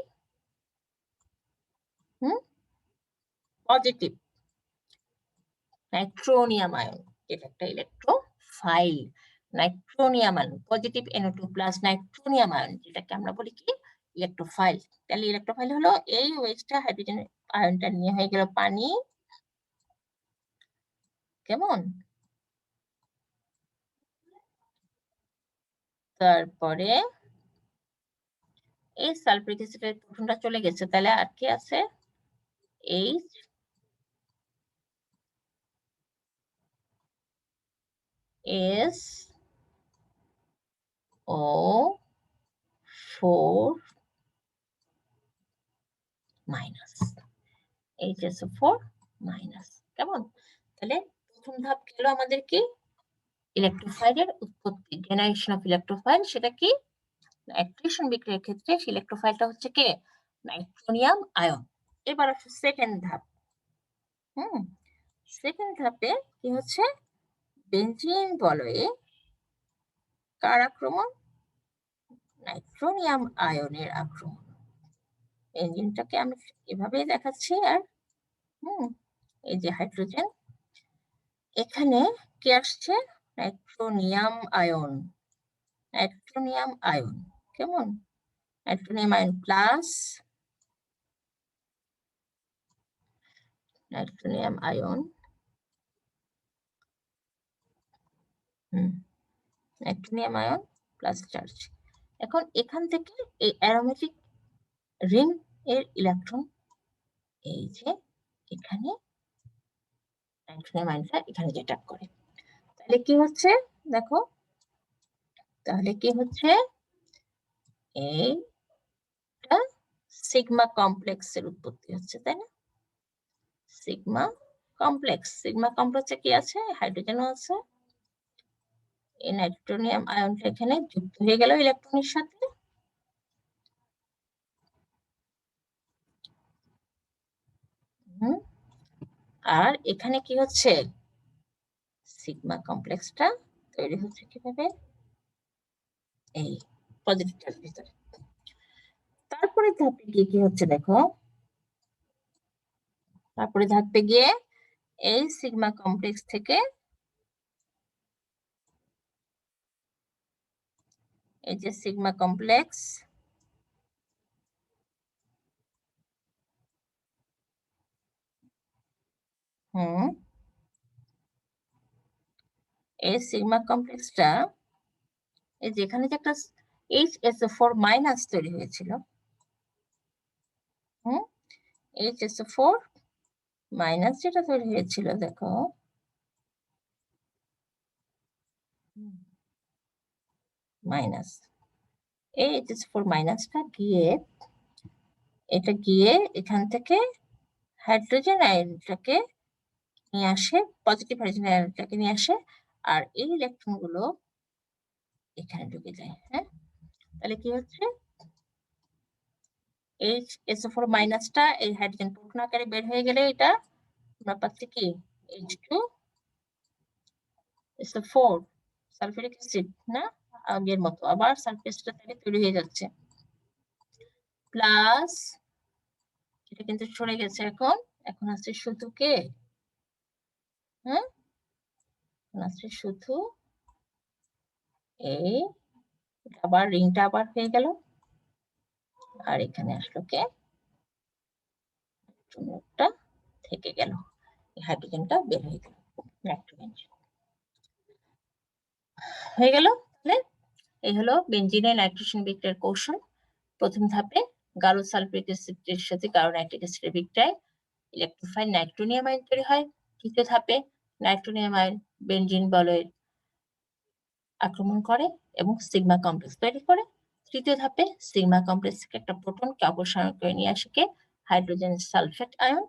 Speaker 1: পজিটিভ নাইট্রোনিয়াম আয়ন, এটা একটা electrophile. নাইট্রোনিয়াম ion, positive NO2 plus nitronium ion, যেটাকে আমরা বলি কি? ইলেকট্রোফাইল। তাহলে ইলেকট্রোফাইল হলো এই ওয়েজটা হাইড্রোজেন আয়নটা নিয়ে হয়ে গেল পানি। কেমন? তারপরে এই সালফ্রিক অ্যাসিডের প্রথমটা চলে গেছে, তাহলে আর কি আছে? H S O 4 minus, HSO4 minus. কেমন? তাহলে প্রথম ধাপ গেল আমাদের কি? ইলেকট্রোফাইলের উৎপত্তি, জেনারেশন অফ ইলেকট্রোফাইল। সেটা কি? নাইট্রেশন বিক্রিয়ার ক্ষেত্রে সেই ইলেকট্রোফাইলটা হচ্ছে কে? নাইট্রোনিয়াম আয়ন। এবার আসছে সেকেন্ড ধাপ। সেকেন্ড ধাপে কি হচ্ছে? বেনজিন বলয়ে কার আক্রমণ? নাইট্রোনিয়াম আয়নের আক্রমণ। বেনজিনটাকে আমি এভাবেই দেখাচ্ছি। আর এই যে হাইড্রোজেন, এখানে কি আসছে? Nitronium ion, nitronium ion. কেমন? Nitronium ion plus nitronium ion, nitronium ion plus charge. এখন এখান থেকে এই অ্যারোমেটিক রিং এর ইলেকট্রন, এই যে এখানে নাইট্রোনিয়াম আয়নটা এখানে যেটা করে, তাহলে কি হচ্ছে দেখো, তাহলে কি হচ্ছে? এইটা সিগমা কমপ্লেক্সের উৎপত্তি হচ্ছে, তাই না? সিগমা কমপ্লেক্স, সিগমা কমপ্লেক্সে কি আছে? হাইড্রোজেনও আছে। এই নাইট্রোনিয়াম আয়নটা এখানে যুক্ত হয়ে গেল ইলেকট্রনের সাথে। আর এখানে কি হচ্ছে? সিগমা কমপ্লেক্সটা তৈরি হচ্ছে কিভাবে? এই পজিটিভ চার্জ ভিতরে। তারপরে ধাপে গিয়ে কি হচ্ছে দেখো, তারপরে ধাপে গিয়ে এই সিগমা কমপ্লেক্স থেকে এই যে সিগমা কমপ্লেক্স, এই সিগমা কমপ্লেক্সটা এই যে এখানে যে একটা HSO4 মাইনাস তৈরি হয়েছিল, HSO4 মাইনাস যেটা তৈরি হয়েছিল, দেখো মাইনাস, এই HSO4 মাইনাসটা গিয়ে এটা গিয়ে এখান থেকে হাইড্রোজেন আয়নটাকে নিয়ে আসে, পজিটিভ হাইড্রোজেন আয়নটাকে নিয়ে আসে, আর এই ইলেকট্রন গুলো এখানে ঢুকে যায়। হ্যাঁ, তাহলে কি হচ্ছে, HSO4 মাইনাসটা এই হাইড্রোজেন প্রোটন আকারে বের হয়ে গেলে এটা আমরা পাচ্ছি কি H2SO4 সালফিউরিক অ্যাসিড, না আগের মতো আবার সালফেটটা থেকে তৈরি হয়ে যাচ্ছে, প্লাস এটা কিন্তু সরে গেছে, এখন আছে শুধু কে, হ্যাঁ এখন আছে শুধু এই, আবার রিংটা আবার হয়ে গেল, আর এখানে আসলো কে, একটা থেকে গেল, হাইড্রোজেনটা বের হয়ে গেল, নাইট্রোজেন হয়ে গেল। তাহলে এই হলো বেনজিনের নাইট্রেশন বিক্রিয়ার কৌশল। প্রথম ধাপে গাঢ় সালফিউরিক অ্যাসিডের সাথে গাঢ় নাইট্রিক অ্যাসিডের বিক্রিয়ায় ইলেকট্রোফাইল নাইট্রোনিয়াম আয়ন তৈরি হয়। তৃতীয় ধাপে নাইট্রোনিয়াম আয়ন বেনজিন বলয়ের আক্রমণ করে এবং সিগমা কমপ্লেক্স তৈরি করে। তৃতীয় ধাপে সিগমা কমপ্লেক্স থেকে একটা প্রোটনকে অপসারণ করে নিয়ে আসে কে, হাইড্রোজেন সালফেট আয়ন।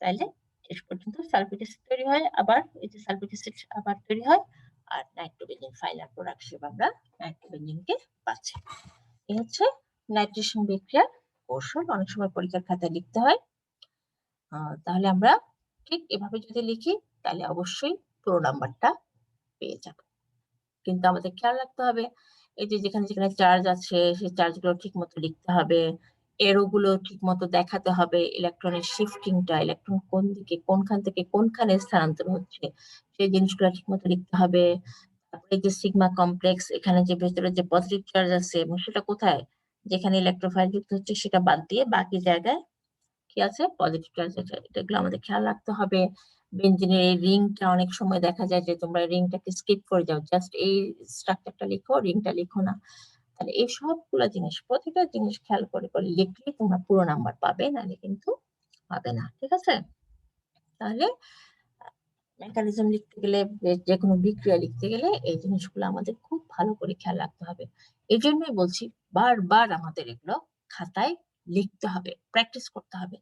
Speaker 1: তাহলে শেষ পর্যন্ত সালফিক অ্যাসিড তৈরি হয়, আবার এই যে সালফিক অ্যাসিড আবার তৈরি হয়, আর নাইট্রোবেনজিন ফাইনাল প্রোডাক্ট হিসেবে আমরা নাইট্রোবেনজিনকে পাচ্ছি। এই হচ্ছে নাইট্রেশন বিক্রিয়ার কৌশল, অনেক সময় পরীক্ষার খাতায় লিখতে হয়। তাহলে আমরা ঠিক এভাবে যদি লিখি তাহলে অবশ্যই পুরো নাম্বারটা পেয়ে যাব। কিন্তু আমাদের খেয়াল রাখতে হবে এই যে যেখানে যেখানে চার্জ আছে সেই চার্জগুলো ঠিক মতো লিখতে হবে, এরোগুলো ঠিক মতো দেখাতে হবে, ইলেকট্রনের শিফটিংটা, ইলেকট্রন কোন দিকে কোনখান থেকে কোনখানে স্থানান্তর হচ্ছে সেই জিনিসগুলো ঠিক মতো লিখতে হবে। তারপরে যে সিগমা কমপ্লেক্স, এখানে যে ভেতরে যে পজিটিভ চার্জ আছে এবং সেটা কোথায়, যেখানে ইলেকট্রোফাইল যুক্ত হচ্ছে সেটা বাদ দিয়ে বাকি জায়গায় কি আছে পজিটিভ চার্জ আছে, এগুলো আমাদের খেয়াল রাখতে হবে। বেনজিনের এই রিংটা অনেক সময় দেখা যায় যে তোমরা রিংটাকে স্কিপ করে যাও, জাস্ট এই স্ট্রাকচারটা লিখো, রিংটা লিখো না। তাহলে এই সবগুলো জিনিস, প্রতিটা জিনিস খেয়াল করে করে লিখলে তোমরা পুরো নাম্বার পাবে, নাহলে কিন্তু পাবে না। ঠিক আছে, তাহলে মেকানিজম লিখতে গেলে, যে কোনো বিক্রিয়া লিখতে গেলে এই জিনিসগুলো আমাদের খুব ভালো করে খেয়াল রাখতে হবে। এই জন্যই বলছি বারবার আমাদের এগুলো খাতায় লিখতে হবে, প্র্যাকটিস করতে হবে।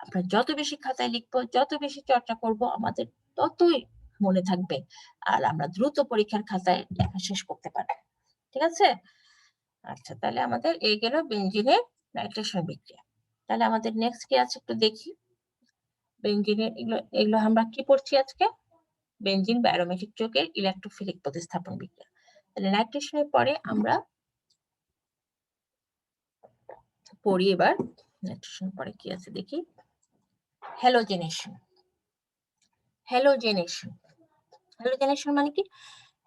Speaker 1: আমরা যত বেশি খাতায় লিখবো, যত বেশি চর্চা করব, আমাদের ততই মনে থাকবে, আর আমরা দ্রুত পরীক্ষার খাতায় লেখা শেষ করতে পারবো। ঠিক আছে, আচ্ছা তাহলে আমাদের এই গেল বেনজিনের নাইট্রেশন বিক্রিয়া। তাহলে আমাদের নেক্সট কি আছে একটু দেখি। বেনজিনের এগুলো এগুলো আমরা কি পড়ছি আজকে, বেনজিন বা অ্যারোমেটিক যৌগের ইলেকট্রোফিলিক প্রতিস্থাপন বিক্রিয়া। তাহলে নাইট্রেশনের পরে আমরা পড়ি এবার নাইট্রেশন পরে কি আছে দেখি, হ্যালোজেনেশন। হ্যালোজেনেশন, হ্যালোজেনেশন মানে কি,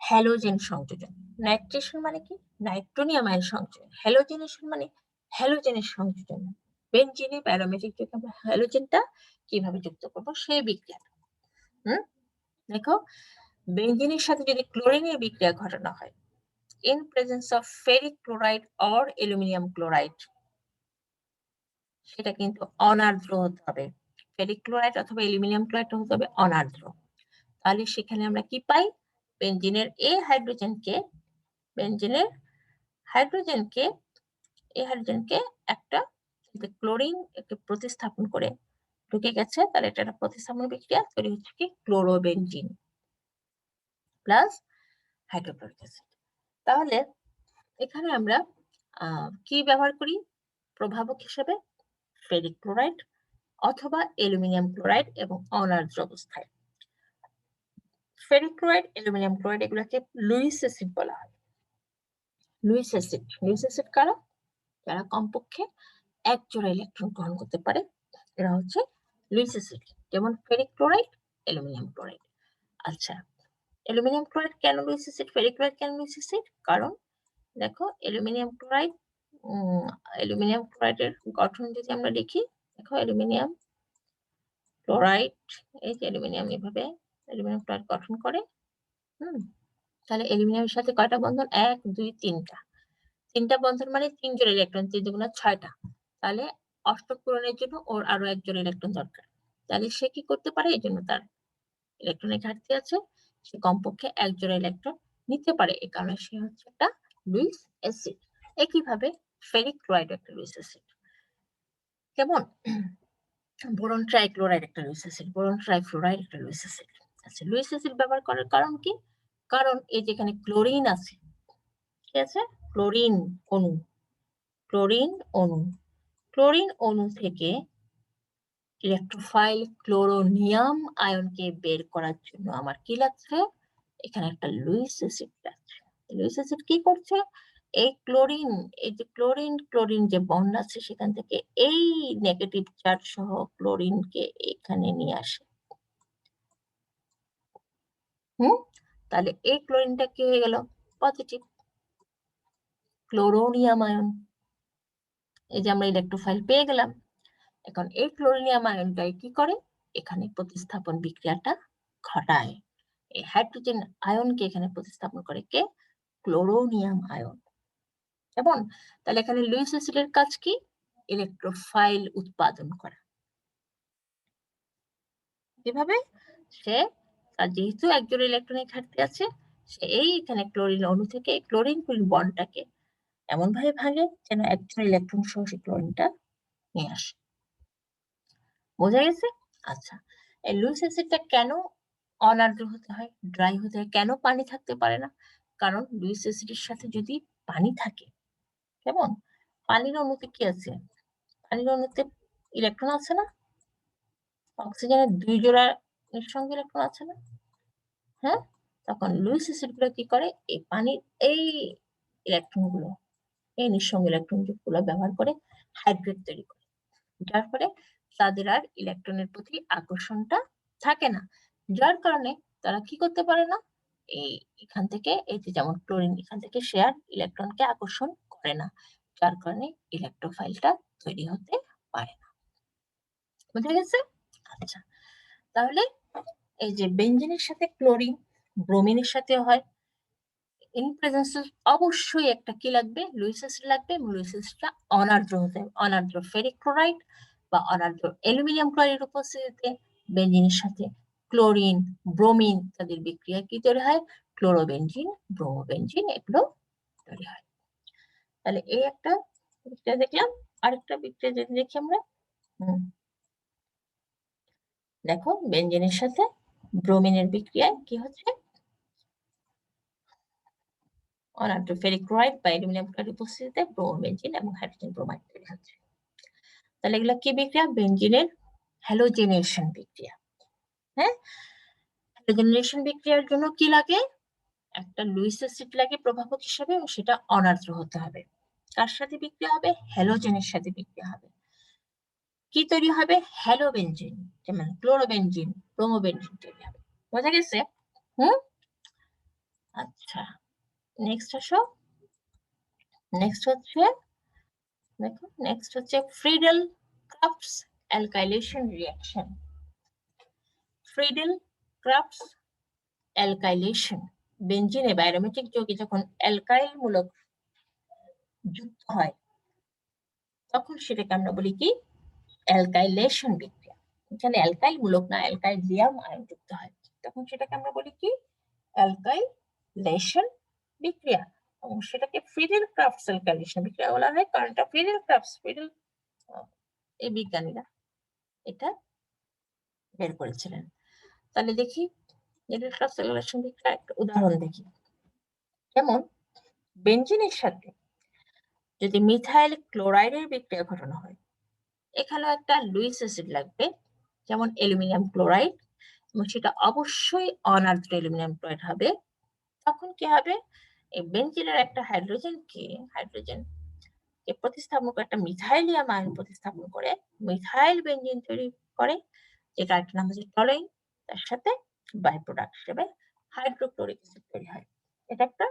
Speaker 1: হ্যালোজেন সংযোজন। নাইট্রেশন মানে কি, নাইট্রোনিয়াম আয়ন সংযোজন। হ্যালোজেনেশন মানে হ্যালোজেনের সংযোজন। বেনজিনে বা অ্যারোমেটিক যৌগে আমরা হ্যালোজেনটা কিভাবে যুক্ত করবো সেই বিক্রিয়া। দেখো, বেনজিনের সাথে যদি ক্লোরিনের বিক্রিয়া ঘটানো হয় in presence of ferric chloride or aluminum chloride, সেটা কিন্তু অনার্দ্র হতে হবে। ফেরিক ক্লোরাইড অথবা অ্যালুমিনিয়াম ক্লোরাইড হতে হবে অনার্দ্র। তাহলে সেখানে আমরা কি পাই, বেনজিনের এই হাইড্রোজেনকে, বেনজিনের হাইড্রোজেনকে এই হাইড্রোজেনকে একটা ক্লোরিন একটু প্রতিস্থাপন করে ঢুকে গেছে, তাহলে এটা একটা প্রতিস্থাপন বিক্রিয়া তৈরি হচ্ছে কি ক্লোরোবেনজিন প্লাস হাইড্রোক্লোরিক অ্যাসিড। তাহলে এখানে আমরা কি ব্যবহার করি প্রভাবক হিসেবে, ফেরিক ক্লোরাইড অথবা অ্যালুমিনিয়াম ক্লোরাইড এবং অনার্দ্র অবস্থায়। ফেরিক ক্লোরাইড, অ্যালুমিনিয়াম ক্লোরাইড এগুলোকে লুইস অ্যাসিড বলা হয়। লুইস অ্যাসিড, লুইস অ্যাসিড কারা, যারা কমপক্ষে এক জোড়া ইলেকট্রন গ্রহণ করতে পারে, এরা হচ্ছে লুইস অ্যাসিড, যেমন ফেরিক ক্লোরাইড, অ্যালুমিনিয়াম ক্লোরাইড। আচ্ছা, অ্যালুমিনিয়াম ক্লোরাইড কেন লুইস অ্যাসিড, ফেরিক ক্লোরাইড কেন লুইস অ্যাসিড, কারণ দেখো অ্যালুমিনিয়াম ক্লোরাইড, অ্যালুমিনিয়াম ক্লোরাইডের গঠন যদি আমরা লিখি, দেখো অ্যালুমিনিয়াম ক্লোরাইড, এই যে অ্যালুমিনিয়াম এভাবে অ্যালুমিনিয়াম ক্লোরাইড গঠন করে, তাহলে অ্যালুমিনিয়ামের সাথে কয়টা বন্ধন? ১, ২, ৩টা। ৩টা বন্ধন মানে ৩ জোড় ইলেকট্রন, ৩ দুগুণা ৬টা। তাহলে অষ্টক পূরণের জন্য ওর আরো ১ জোড় ইলেকট্রন দরকার। তাহলে সে কি করতে পারে? এজন্য তার ইলেকট্রনের ঘাটতি আছে। সে কমপক্ষে ১ জোড়া ইলেকট্রন নিতে পারে। এ কারণে সে হচ্ছে একটা লুইস অ্যাসিড। একইভাবে ফেরিক ক্লোরাইড একটা লুইস অ্যাসিড। কেমন? বোরন ট্রাইক্লোরাইড একটা লুইস অ্যাসিড, বোরন ট্রাইফ্লোরাইড একটা লুইস অ্যাসিড। আচ্ছা, লুইস অ্যাসিড ব্যবহার করার কারণ কি? কারণ এই যে এখানে ক্লোরিন আছে, ঠিক আছে? ক্লোরিন অণু, ক্লোরিন অণু, ক্লোরিন অণু থেকে ইলেকট্রোফাইল ক্লোরোনিয়াম আয়নকে বের করার জন্য আমার কি লাগছে? এখানে একটা লুইস অ্যাসিড লাগছে। লুইস অ্যাসিড কি করছে? এই ক্লোরিন, এই যে ক্লোরিন ক্লোরিন যে বন্ড আছে সেখান থেকে এই নেগেটিভ চার্জ সহ ক্লোরিনকে এখানে নিয়ে আসে। তাহলে এই ক্লোরিনটা কি হয়ে গেল? Positive chloronium ion. এই যে আমরা ইলেকট্রোফাইল পেয়ে গেলাম। এখন এই ক্লোরোনিয়াম আয়নটাই কি করে? এখানে প্রতিস্থাপন বিক্রিয়াটা ঘটায়। এই হাইড্রোজেন আয়নকে এখানে প্রতিস্থাপন করে কে? ক্লোরোনিয়াম আয়ন। কেমন? তাহলে এখানে লুইস অ্যাসিডের কাজ কি? ইলেকট্রোফাইল উৎপাদন করা। কিভাবে? সে তার যেহেতু একজোড়া ইলেকট্রনের ঘাটতি আছে, সে এখানে ক্লোরিন অণু থেকে ক্লোরিন ক্লোরিন বন্ডটাকে এমন ভাবে ভাঙে যেন একজোড়া ইলেকট্রন সহ সে ক্লোরিনটা নিয়ে আসে। বোঝা গেছে? আচ্ছা, এই লুইস অ্যাসিডটা কেন অনার্দ্র হতে হয়, ড্রাই হতে হয়? কেন পানি থাকতে পারে না? কারণ লুইস অ্যাসিডের সাথে যদি পানি থাকে, কেমন? পানির অণুতে কি আছে? পানির অণুতে ইলেকট্রন আছে না? অক্সিজেনের ২ জোড়া নিঃসঙ্গ ইলেকট্রন আছে না? হ্যাঁ? তখন লুইস অ্যাসিড গুলো কি করে? এই পানির এই ইলেকট্রন গুলো, এই নিঃসঙ্গ ইলেকট্রন গুলো ব্যবহার করে হাইড্রেট তৈরি করে। যার ফলে তাদের আর ইলেকট্রনের প্রতি আকর্ষণটা থাকে না। যার কারণে তারা কি করতে পারে না? এখান থেকে এই যে যেমন ক্লোরিন, এখান থেকে সে আর ইলেকট্রনকে আকর্ষণ করে না। যার কারণে ইলেকট্রোফাইলটা তৈরি হতে পারে না। বুঝা গেছে? আচ্ছা, তাহলে এই যে বেনজিনের সাথে ক্লোরিন, ব্রোমিনের সাথে হয়, ইন প্রেজেন্স অবশ্যই একটা কি লাগবে? লুইস অ্যাসিড লাগবে। লুইস অ্যাসিডটা অনার্দ্র হতে হবে। অনার্দ্র ফেরিক ক্লোরাইড বা অনার্দ্র অ্যালুমিনিয়াম ক্লোরাইডের উপস্থিতিতে বেনজিনের সাথে ক্লোরিন, ব্রোমিন তাদের বিক্রিয়া কি তৈরি হয়? ক্লোরোবেনজিন, ব্রোমোবেনজিন এগুলো তৈরি হয়। তাহলে এই একটা বিক্রিয়া দেখলাম। আরেকটা বিক্রিয়া যদি দেখি আমরা, দেখো বেনজিনের সাথে ব্রোমিনের বিক্রিয়ায় কি হচ্ছে? অনার্দ্র ফেরিক ক্লোরাইড বা অ্যালুমিনিয়াম ক্লোরাইডের উপস্থিতিতে ব্রোমোবেনজিন এবং হাইড্রোজেন ব্রোমাইড তৈরি হচ্ছে। তাহলে এগুলো কি বিক্রিয়া? বেনজিনের হ্যালোজেনেশন বিক্রিয়া। হ্যাঁ, হ্যালোজেনেশন বিক্রিয়ার জন্য কি লাগে? একটা লুইস অ্যাসিড লাগে প্রভাবক হিসেবে, এবং সেটা অনার্দ্র হতে হবে। কার সাথে বিক্রিয়া হবে? হ্যালোজেনের সাথে বিক্রিয়া হবে। কি তৈরি হবে? হ্যালোবেনজিন, যেমন ক্লোরোবেনজিন, ব্রোমোবেনজিন তৈরি হবে। বোঝা গেছে? আচ্ছা, নেক্সট আসো। নেক্সট হচ্ছে, দেখো নেক্সট হচ্ছে Friedel Crafts alkylation reaction. Friedel Crafts alkylation, বেনজিনে বা অ্যারোমেটিক যৌগে যখন অ্যালকাইল মূলক যুক্ত হয় তখন সেটাকে আমরা বলি কি? অ্যালকাইলেশন বিক্রিয়া। এখানে অ্যালকাইল মূলক না, অ্যালকাইলিয়াম আয়ন যুক্ত হয়, তখন সেটাকে আমরা বলি কি? অ্যালকাইলেশন বিক্রিয়া। এবং সেটাকে ফ্রিডেল ক্রাফটস অ্যালকাইলেশন বিক্রিয়া বলা হয়, কারণ এটা ফ্রিডেল ক্রাফটস, এই বিজ্ঞানীরা এটা বের করেছিলেন। তাহলে দেখি ফ্রিডেল ক্রাফটস অ্যালকাইলেশন বিক্রিয়ার একটা উদাহরণ দেখি। যেমন বেনজিনের সাথে যদি মিথাইল ক্লোরাইডের বিক্রিয়া ঘটানো হয়, এখানেও একটা লুইস অ্যাসিড লাগবে, যেমন অ্যালুমিনিয়াম ক্লোরাইড, এবং সেটা অবশ্যই অনার্দ্র অ্যালুমিনিয়াম ক্লোরাইড হবে। তখন কি হবে? এই বেনজিনের একটা হাইড্রোজেনকে প্রতিস্থাপন করে একটা মিথাইলিয়াম আয়ন প্রতিস্থাপন করে মিথাইল বেনজিন তৈরি করে, যেটা একটা নাম হচ্ছে টলুইন। তার সাথে বাই প্রোডাক্ট হিসেবে হাইড্রোক্লোরিক অ্যাসিড তৈরি হয়। এটা একটা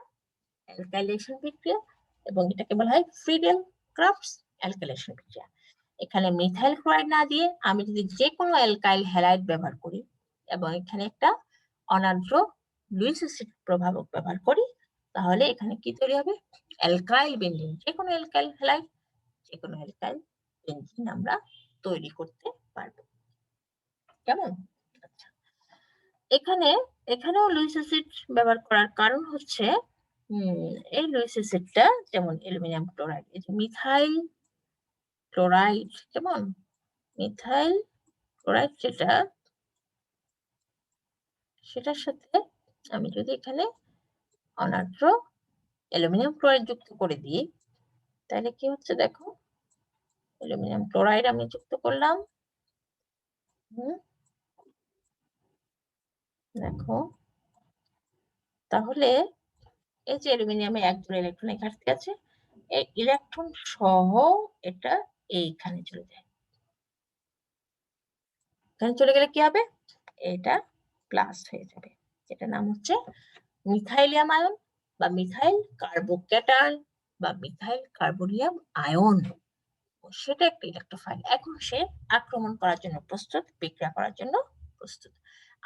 Speaker 1: অ্যালকাইলেশন বিক্রিয়া, এবং এটাকে বলা হয় ফ্রিডেল ক্রাফটস অ্যালকাইলেশন বিক্রিয়া। এখানে মিথাইল ক্লোরাইড না দিয়ে আমি যদি যে কোনো অ্যালকাইল হ্যালাইড ব্যবহার করি, এবং এখানে একটা অনার্দ্র লুইস অ্যাসিড প্রভাবক ব্যবহার করি, তাহলে এখানে কি তৈরি হবে? অ্যালকাইল বেঞ্জিন, যে কোনো অ্যালকাইল হ্যালাইড, যে কোনো অ্যালকাইল বেঞ্জিন আমরা তৈরি করতে পারবো। কেমন? আচ্ছা, এখানেও লুইস অ্যাসিড ব্যবহার করার কারণ হচ্ছে এই লুইস অ্যাসিডটা যেমন অ্যালুমিনিয়াম ক্লোরাইড, এই যে মিথাইল ক্লোরাইড, কেমন? মিথাইল ক্লোরাইড সেটার সাথে আমি যদি এখানে অনার্দ্র অ্যালুমিনিয়াম ক্লোরাইড যুক্ত করে দিই, তাহলে কি হচ্ছে দেখো, অ্যালুমিনিয়াম ক্লোরাইড আমি যুক্ত করলাম, দেখো, তাহলে এই যে অ্যালুমিনিয়ামে একজন ইলেকট্রনের ঘাটতি আছে, এই ইলেকট্রন সহ এটা এইখানে চলে যায়। এখানে চলে গেলে কি হবে? এটা প্লাস হয়ে যাবে, যেটার নাম হচ্ছে মিথাইলিয়াম আয়ন বা মিথাইল কার্বোক্যাটায়ন বা মিথাইল কার্বোনিয়াম আয়ন। সেটা একটা ইলেকট্রোফাইল। এখন সে আক্রমণ করার জন্য প্রস্তুত, বিক্রিয়া করার জন্য প্রস্তুত।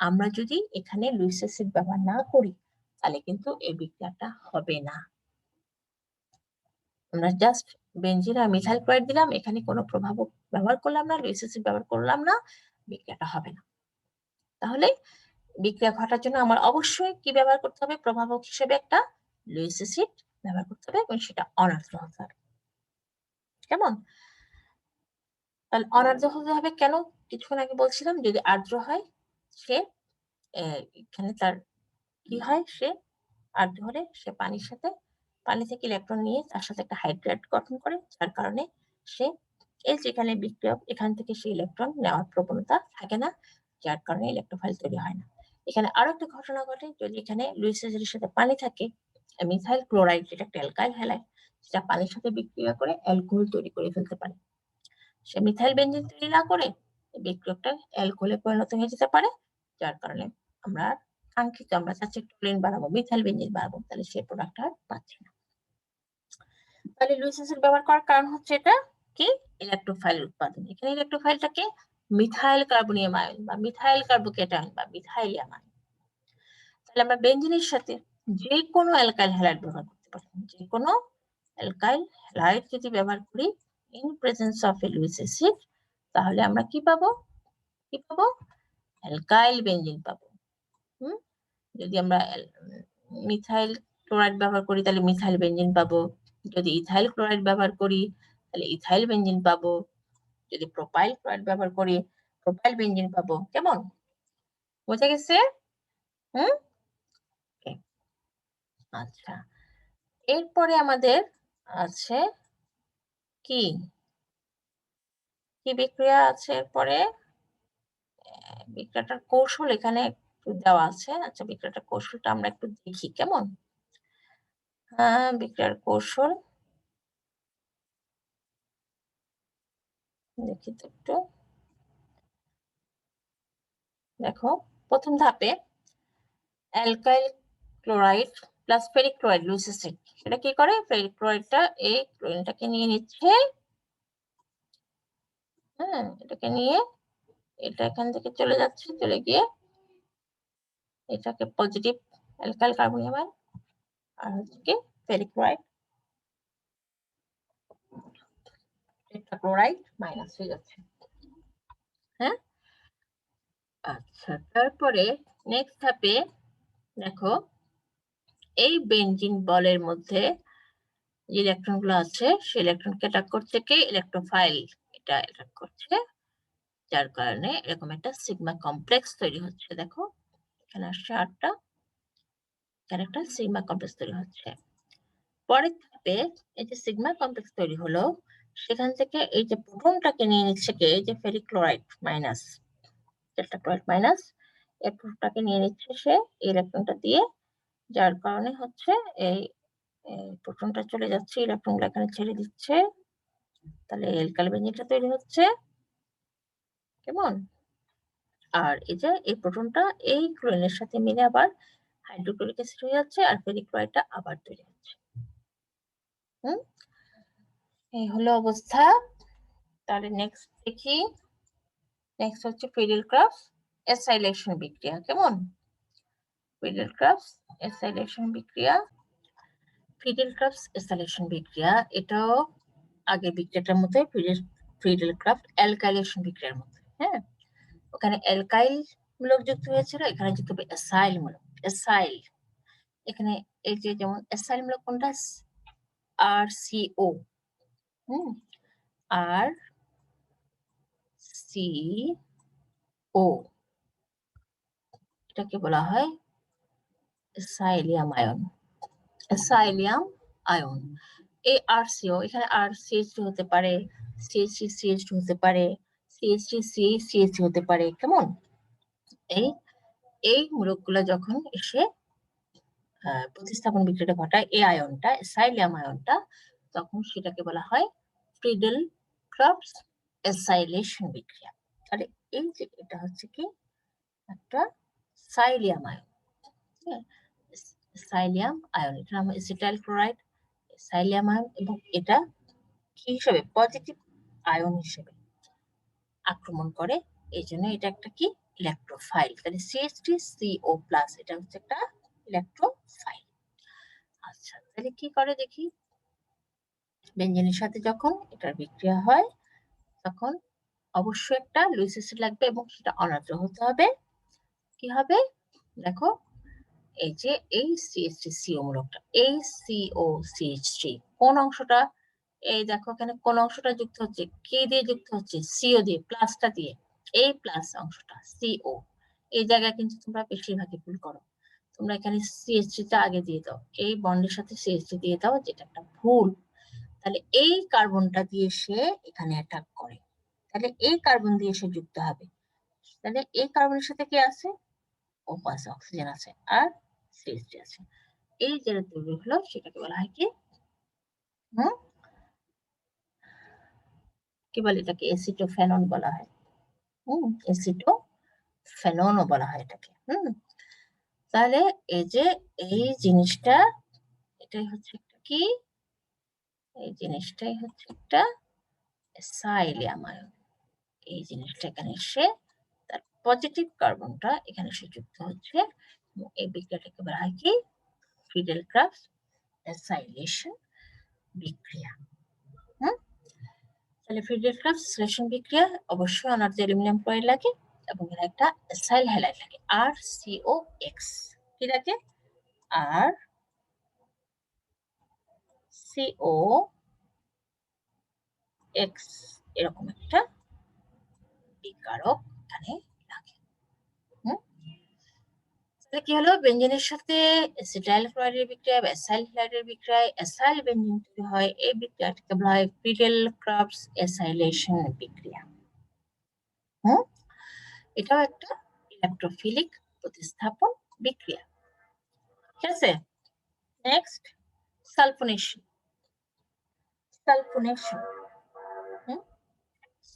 Speaker 1: আমরা যদি এখানে লুইস অ্যাসিড ব্যবহার না করি, তাহলে কিন্তু এই বিক্রিয়াটা হবে না। আমরা জাস্ট বেনজিন আর মিথাইল ক্লোরাইড দিলাম, এখানে কোনো প্রভাবক ব্যবহার করলাম না, লুইস অ্যাসিড ব্যবহার করলাম না, বিক্রিয়াটা হবে না। তাহলে বিক্রিয়া ঘটার জন্য আমার অবশ্যই কি ব্যবহার করতে হবে? প্রভাবক হিসেবে একটা লুইস অ্যাসিড ব্যবহার করতে হবে এবং সেটা অনার্দ্র হতে হবে। কেমন? তাহলে অনার্দ্র হতে হবে কেন? কিছুক্ষণ আগে বলছিলাম, যদি আর্দ্র হয় সে এখানে তার কি হয়, সে আর্দ্র হলে সে পানির সাথে, পানি থেকে ইলেকট্রন নিয়ে তার সাথে একটা হাইড্রেট গঠন করে, যার কারণে সে এই যেখানে বিক্রিয়ক, এখান থেকে সে ইলেকট্রন নেওয়ার প্রবণতা থাকে না, যার কারণে ইলেকট্রোফাইল তৈরি হয় না। এখানে আরো একটা ঘটনা ঘটে, যদি এখানে লুইস অ্যাসিডের সাথে পানি থাকে, মিথাইল ক্লোরাইড যেটা একটা অ্যালকাইল হ্যালাইড, সেটা পানির সাথে বিক্রিয়া করে অ্যালকোহল তৈরি করে ফেলতে পারে। সে মিথাইল বেনজিন তৈরি না করে বিক্রিয়কটা অ্যালকোহলে পরিণত হয়ে যেতে পারে, যার কারণে আমরা কাঙ্ক্ষিত, আমরা চাচ্ছি টুলিন বানাবো, মিথাইল বেনজিন বানাবো, তাহলে সেই প্রোডাক্ট আর পাচ্ছি না। তাহলে লুইস অ্যাসিড ব্যবহার করার কারণ হচ্ছে এটা কি? ইলেকট্রোফাইল উৎপাদন। এখানে ইলেকট্রোফাইলটাকে মিথাইল কার্বনিয়াম আয়ন বা মিথাইল কার্বোক্যাটায়ন বা মিথাইলিয়াম আয়ন। তাহলে আমরা বেনজিনের সাথে যে কোনো অ্যালকাইল হ্যালাইড ব্যবহার করতে পারি, যে কোনো অ্যালকাইল হ্যালাইড যদি ব্যবহার করি in presence of A Luis acid, তাহলে আমরা কি পাবো? কি পাবো? অ্যালকাইল বেনজিন পাবো। যদি আমরা মিথাইল ক্লোরাইড ব্যবহার করি, তাহলে মিথাইল বেনজিন পাবো। যদি ইথাইল ক্লোরাইড ব্যবহার করি, তাহলে ইথাইল বেনজিন পাবো। যদি প্রোপাইল ক্লোরাইড ব্যবহার করি, প্রোপাইল বেনজিন পাবো। কেমন? বোঝা গেছে? আচ্ছা, এরপরে আমাদের আছে কি কি বিক্রিয়া আছে এরপরে? বিক্রিয়াটার কৌশল এখানে দেওয়া আছে। আচ্ছা, বিক্রিয়াটার কৌশলটা আমরা একটু দেখি, কেমন? বিক্রিয়ার কৌশল দেখি তো একটু। দেখো, প্রথম ধাপে alkyl chloride plus ferric chloride Luis acid, সেটা কি করে? ফেরিক ক্লোরাইডটা এই ক্লোরিনটাকে নিয়ে নিচ্ছে, এটাকে নিয়ে এটা এখান থেকে চলে যাচ্ছে, চলে গিয়ে এটাকে পজিটিভ অ্যালকাইল কার্বনিয়াম আয়ন আর হচ্ছে কি ফেরিক ক্লোরাইড, টেট্রাক্লোরাইড মাইনাস হয়ে যাচ্ছে। হ্যাঁ, আচ্ছা, তারপরে নেক্সট ধাপে দেখো, এই বেনজিন বলের মধ্যে যে ইলেকট্রন গুলো আছে, সেই ইলেকট্রনকে অ্যাটাক করছে কে? ইলেকট্রোফাইল এটা অ্যাটাক করছে, যার কারণে এরকম একটা সিগমা কমপ্লেক্স তৈরি হচ্ছে। দেখো, এখানে আসছে 8টা, এখানে একটা সিগমা কমপ্লেক্স তৈরি হচ্ছে। পরের ধাপে এই যে সিগমা কমপ্লেক্স তৈরি হলো, সেখান থেকে এই যে প্রোটনটাকে নিয়ে নিচ্ছে কে? এই যে ferric chloride minus, tetrachloride minus, এই প্রোটনটাকে নিয়ে নিচ্ছে সে ইলেকট্রনটা দিয়ে, যার কারণে হচ্ছে এই প্রোটনটা চলে যাচ্ছে, ইলেকট্রনগুলো এখানে ছেড়ে দিচ্ছে, তাহলে অ্যালকাইল বেনজিনটা তৈরি হচ্ছে। কেমন? আর এই যে এই প্রোটনটা এই ক্লোরিনের সাথে মিলে আবার হাইড্রোক্লোরিক অ্যাসিড হয়ে যাচ্ছে, আর ফেরিক ক্লোরাইডটা আবার তৈরি হচ্ছে। এই হলো অবস্থা। তাহলে নেক্সট দেখি, নেক্সট হচ্ছে ফিডেল ক্রাফট অ্যাসাইলেশন বিক্রিয়া। কেমন? ফ্রিডেল-ক্রাফটস অ্যাসাইলেশন বিক্রিয়া, ফ্রিডেল-ক্রাফটস অ্যাসাইলেশন বিক্রিয়া এটাও আগের বিক্রিয়াটার মতোই ফ্রিডেল-ক্রাফট অ্যালকাইলেশন বিক্রিয়ার মতো। হ্যাঁ, ওখানে অ্যালকাইল মূলক যুক্ত হয়েছিল, এখানে যুক্ত হবে অ্যাসাইল মূলক। অ্যাসাইল এখানে এই যে যেমন অ্যাসাইল মূলক কোনটা, আর সিও, আর সি ও, এটাকে বলা হয় অ্যাসাইলিয়াম আয়ন। অ্যাসাইলিয়াম আয়ন, এই আরসিও, এখানে আর সিএইচ2 হতে পারে, সিএইচ3 সিএইচ2 হতে পারে, সিএইচ3 সিএইচ হতে পারে। কেমন, এই এই মূলকগুলো যখন এসে প্রতিস্থাপন বিক্রিয়াটা ঘটায় এই আয়নটা, অ্যাসাইলিয়াম আয়নটা, তখন সেটাকে বলা হয় ফ্রিডেল-ক্রাফটস অ্যাসাইলেশন বিক্রিয়া। তাহলে এই যে এটা হচ্ছে কি একটা সাইলিয়াম আয়ন, সাইলিয়াম আয়ন, এটার নাম এসিটাইল ক্লোরাইড, সাইলিয়াম আয়ন, এবং এটা কি হিসেবে পজিটিভ আয়ন হিসেবে আক্রমণ করে, এই জন্য এটা একটা কি ইলেকট্রোফাইল। তাহলে CH3CO+, এটা হচ্ছে একটা ইলেকট্রোফাইল। আচ্ছা, তাহলে কি করে দেখি, বেঞ্জিনের সাথে যখন এটার বিক্রিয়া হয় তখন অবশ্যই একটা লুইস অ্যাসিড লাগবে এবং সেটা অনার্দ্র হতে হবে। কি হবে দেখো, এই যে এই CH3CO মূলকটা, এই COCH3 কোন অংশটা, এই দেখো এখানে কোন অংশটা যুক্ত হচ্ছে, কি দিয়ে যুক্ত হচ্ছে, CO দিয়ে, প্লাসটা দিয়ে, এই প্লাস অংশটা CO, এই জায়গায় কিন্তু তোমরা বেশিরভাগই ভুল করো, তোমরা এখানে CH3 টা আগে দিয়ে দাও, এই বন্ডের সাথে CH3 দিয়ে দাও, যেটা একটা ভুল। তাহলে এই কার্বনটা দিয়ে সে এখানে অ্যাটাক করে, তাহলে এই কার্বন দিয়ে সে যুক্ত হবে, তাহলে এই কার্বনের সাথে কি আছে, ও পাশে অক্সিজেন আছে আর CH3 আছে, এই যেটা তৈরি হলো সেটাকে বলা হয় কি, কি বলে এটাকে, এসিটোফেনন বলা হয়। এসিটোফেননও বলা হয় এটাকে। তাহলে এই যে এই জিনিসটা, এটাই হচ্ছে একটা কি, এই জিনিসটাই হচ্ছে একটা অ্যাসাইলিয়াম আয়ন, এই জিনিসটা এখানে এসে তার পজিটিভ কার্বনটা এখানে এসে যুক্ত হচ্ছে, এই বিক্রিয়াটাকে বলা হয় কি ফ্রিডেল-ক্রাফটস অ্যাসাইলেশন বিক্রিয়া। তাহলে ফ্রিডেল-ক্রাফটস অ্যাসাইলেশন বিক্রিয়া অবশ্যই অনার্য অ্যালুমিনিয়াম ক্লোরাইড লাগে এবং এর একটা অ্যাসাইল হ্যালাইড লাগে, RCOX, কি লাগে, RCOX, এরকম একটা বিকারক এখানে লাগে। তাহলে কি হলো, বেঞ্জিনের সাথে অ্যাসিটাইল ক্লোরাইডের বিক্রিয়া, অ্যাসাইল হ্যালাইডের বিক্রিয়ায় অ্যাসাইল বেঞ্জিন তৈরি হয়, এই বিক্রিয়াটাকে বলা হয় ফ্রিডেল-ক্রাফটস অ্যাসাইলেশন বিক্রিয়া। এটাও একটা ইলেকট্রোফিলিক প্রতিস্থাপন বিক্রিয়া। ঠিক আছে, নেক্সট সালফোনেশন। সালফোনেশন,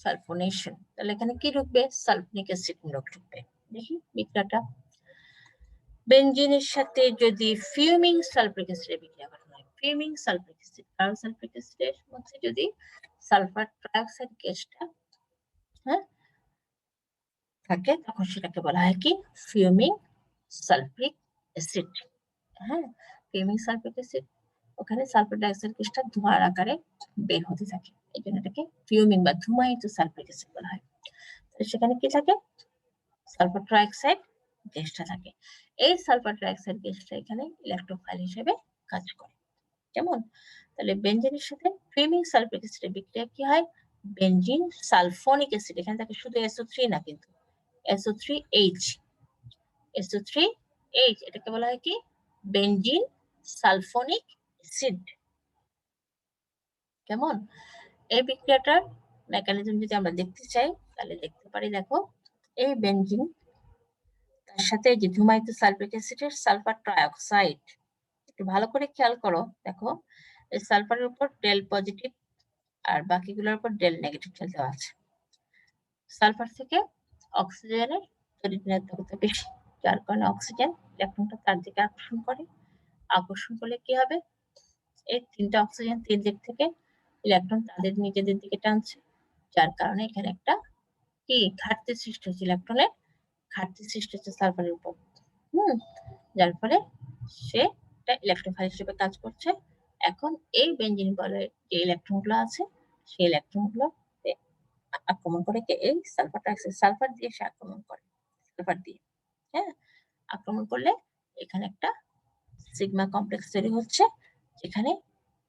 Speaker 1: সালফোনেশন, তাহলে এখানে কি ঢুকবে, সালফোনিক অ্যাসিড মূলক ঢুকবে। দেখি বিক্রিয়াটা, বেঞ্জিনের সাথে যদি ফিউমিং সালফ্রিক অ্যাসিডের বিক্রিয়া ঘটানো হয়, ফিউমিং সালফ্রিক অ্যাসিড, কারণ সালফ্রিক অ্যাসিডের মধ্যে যদি সালফার ট্রাইঅক্সাইড গ্যাসটা থাকে, তখন সেটাকে বলা হয় কি ফিউমিং সালফ্রিক অ্যাসিড। ফিউমিং সালফ্রিক অ্যাসিড, ওখানে সালফার ডাইঅক্সাইড গ্যাসটা ধোঁয়ার আকারে বের হতে থাকে, এই জন্য এটাকে ফিউমিং বা ধূমায়িত সালফ্রিক অ্যাসিড বলা হয়। তাহলে সেখানে কি থাকে, সালফার ট্রাইঅক্সাইড গ্যাসটা থাকে, এই সালফার ট্রাইঅক্সাইড গ্যাসটা এখানে ইলেকট্রোফাইল হিসেবে কাজ করে। কেমন, তাহলে বেঞ্জিনের সাথে ফিউমিং সালফ্রিক অ্যাসিডের বিক্রিয়া কি হয়, বেঞ্জিন সালফোনিক অ্যাসিড, এখানে থাকে শুধু SO3 না, কিন্তু SO3H, SO3H, এটাকে বলা হয় কি বেঞ্জিন সালফোনিক অ্যাসিড। কেমন, এই বিক্রিয়াটার মেকানিজম যদি আমরা দেখতে চাই তাহলে দেখতে পারি, দেখো এই বেঞ্জিন তার সাথে যে ধূমায়িত সালফ্রিক অ্যাসিডের সালফার ট্রাইঅক্সাইড, একটু ভালো করে খেয়াল করো, দেখো এই সালফারের উপর ডেল পজিটিভ আর বাকিগুলোর উপর ডেল নেগেটিভ দেওয়া আছে। সালফার থেকে অক্সিজেনের তড়িৎ ঋণাত্মকতা বেশি, যার কারণে অক্সিজেন ইলেকট্রনটা তার দিকে আকর্ষণ করে, আকর্ষণ করলে কি হবে, এই তিনটা অক্সিজেন তিন দিক থেকে ইলেকট্রন তাদের নিজেদের দিকে টানছে, যার কারণে এখানে একটা কি ঘাটতি সৃষ্টি হচ্ছে, ইলেকট্রনের ঘাটতি সৃষ্টি হচ্ছে সালফারের উপর। যার ফলে সে একটা ইলেকট্রোফাইল হিসেবে কাজ করছে। এখন এই বেঞ্জিন বলের যে ইলেকট্রনগুলো আছে সেই ইলেকট্রনগুলো আক্রমণ করে কে এই সালফার দিয়ে সে আক্রমণ করে, সালফার দিয়ে, হ্যাঁ? আক্রমণ করলে এখানে একটা সিগমা কমপ্লেক্স তৈরি হচ্ছে, যেখানে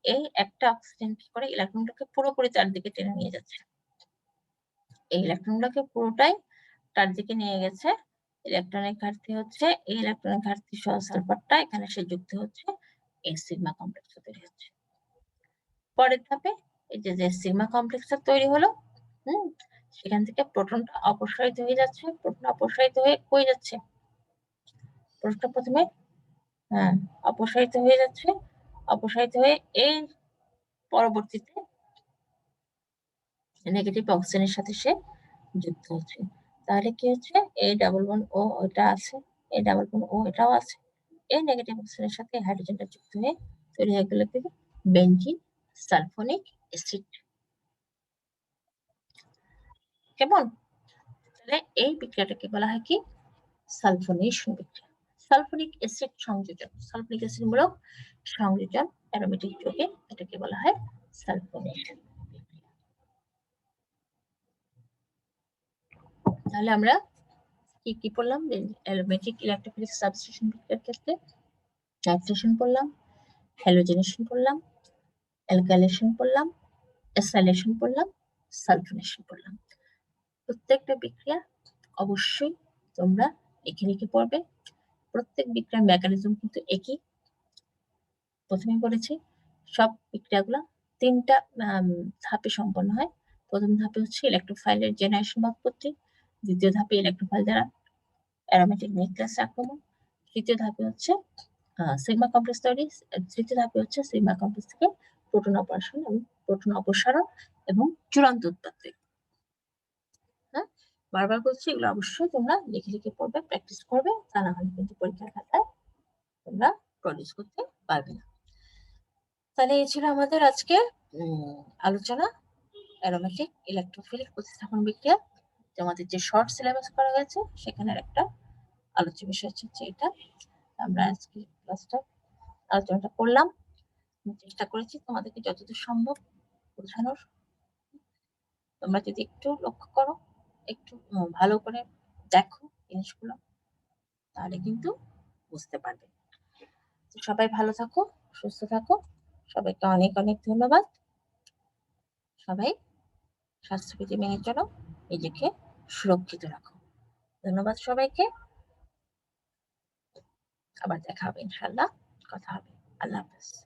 Speaker 1: এই একটা অক্সিজেন কি করে ইলেকট্রনটাকে পুরোপুরি তার দিকে টেনে নিয়ে যাচ্ছে। এই ইলেকট্রনটাকে পুরোটাই তার দিকে নিয়ে গেছে। ইলেকট্রনের ঘাটতি হচ্ছে, এই ইলেকট্রনের ঘাটতি সহ সালফারটা এখানে সে যুক্ত হচ্ছে, এই সিগমা কমপ্লেক্স তৈরি হচ্ছে। পরের ধাপে এই যে সিগমা কমপ্লেক্সটা তৈরি হলো, সেখান থেকে প্রোটনটা অপসারিত হয়ে যাচ্ছে। প্রোটন অপসারিত হয়ে কই যাচ্ছে? প্রোটনটা প্রথমে অপসারিত হয়ে যাচ্ছে। অপসারিত হয়ে এই পরবর্তীতে নেগেটিভ অক্সিজেনের সাথে সে যুক্ত হচ্ছে। তাহলে কি হচ্ছে? এই ডাবল বন্ড ও ওটা আছে, এই ডাবল বন্ড ও এটাও আছে। এই নেগেটিভ অক্সিজেনের সাথে হাইড্রোজেনটা যুক্ত হয়ে তৈরি হয়ে গেল কি? Benzene sulphonic acid. কেমন? তাহলে এই বিক্রিয়াটাকে বলা হয় কি? সালফোনেশন বিক্রিয়া। সালফোনিক অ্যাসিড সংযোজন, সালফোনিক অ্যাসিড মূলক সংযোজন অ্যারোমেটিক যৌগে, এটাকে বলা হয় সালফোনেশন। তাহলে আমরা কি পড়লাম? অ্যারোমেটিক ইলেকট্রোফিলিক সাবস্টিটিউশন বিক্রিয়ার ক্ষেত্রে নাইট্রেশন পড়লাম, হ্যালোজেনেশন পড়লাম, অ্যালকাইলেশন পড়লাম, অ্যাসাইলেশন পড়লাম, সালফোনেশন পড়লাম। প্রত্যেকটা বিক্রিয়া অবশ্যই তোমরা লিখে পড়বে। প্রত্যেক বিক্রিয়ার মেকানিজম কিন্তু একই। প্রথমে বলেছি সব বিক্রিয়াগুলো ৩টা ধাপে সম্পন্ন হয়। প্রথম ধাপে হচ্ছে ইলেকট্রোফাইলের জেনারেশন বা উৎপত্তি, দ্বিতীয় ধাপে ইলেকট্রোফাইল দ্বারা অ্যারোমেটিক নিউক্লিয়াসে আক্রমণ, তৃতীয় ধাপে হচ্ছে সিগমা কমপ্লেক্স তৈরি, তৃতীয় ধাপে হচ্ছে সিগমা কমপ্লেক্স থেকে প্রোটন অপসারণ এবং চূড়ান্ত উৎপত্তি। হ্যাঁ, বারবার বলছি এগুলো অবশ্যই তোমরা লিখে পড়বে, প্র্যাকটিস করবে, তা না হলে কিন্তু পরীক্ষার খাতায় তোমরা প্রডিউস করতে পারবে না। তাহলে এই ছিল আমাদের আজকে আলোচনা অ্যারোমেটিক ইলেকট্রোফিলিক প্রতিস্থাপন বিক্রিয়া। তোমাদের যে শর্ট সিলেবাস করা হয়েছে সেখানের একটা আলোচ্য বিষয় হচ্ছে এটা। আমরা আজকে ক্লাসটা আলোচনাটা করলাম, চেষ্টা করেছি তোমাদেরকে যতদূর সম্ভব বোঝানোর। তোমরা যদি একটু লক্ষ্য করো, একটু ভালো করে দেখো জিনিসগুলো, তাহলে কিন্তু বুঝতে পারবে। সবাই ভালো থাকো, সুস্থ থাকো, সবাইকে অনেক অনেক ধন্যবাদ। সবাই স্বাস্থ্যবিধি মেনে চলো, নিজেকে সুরক্ষিত রাখো। ধন্যবাদ সবাইকে। আবার দেখা হবে ইনশাআল্লাহ, কথা হবে। আল্লাহ হাফেজ।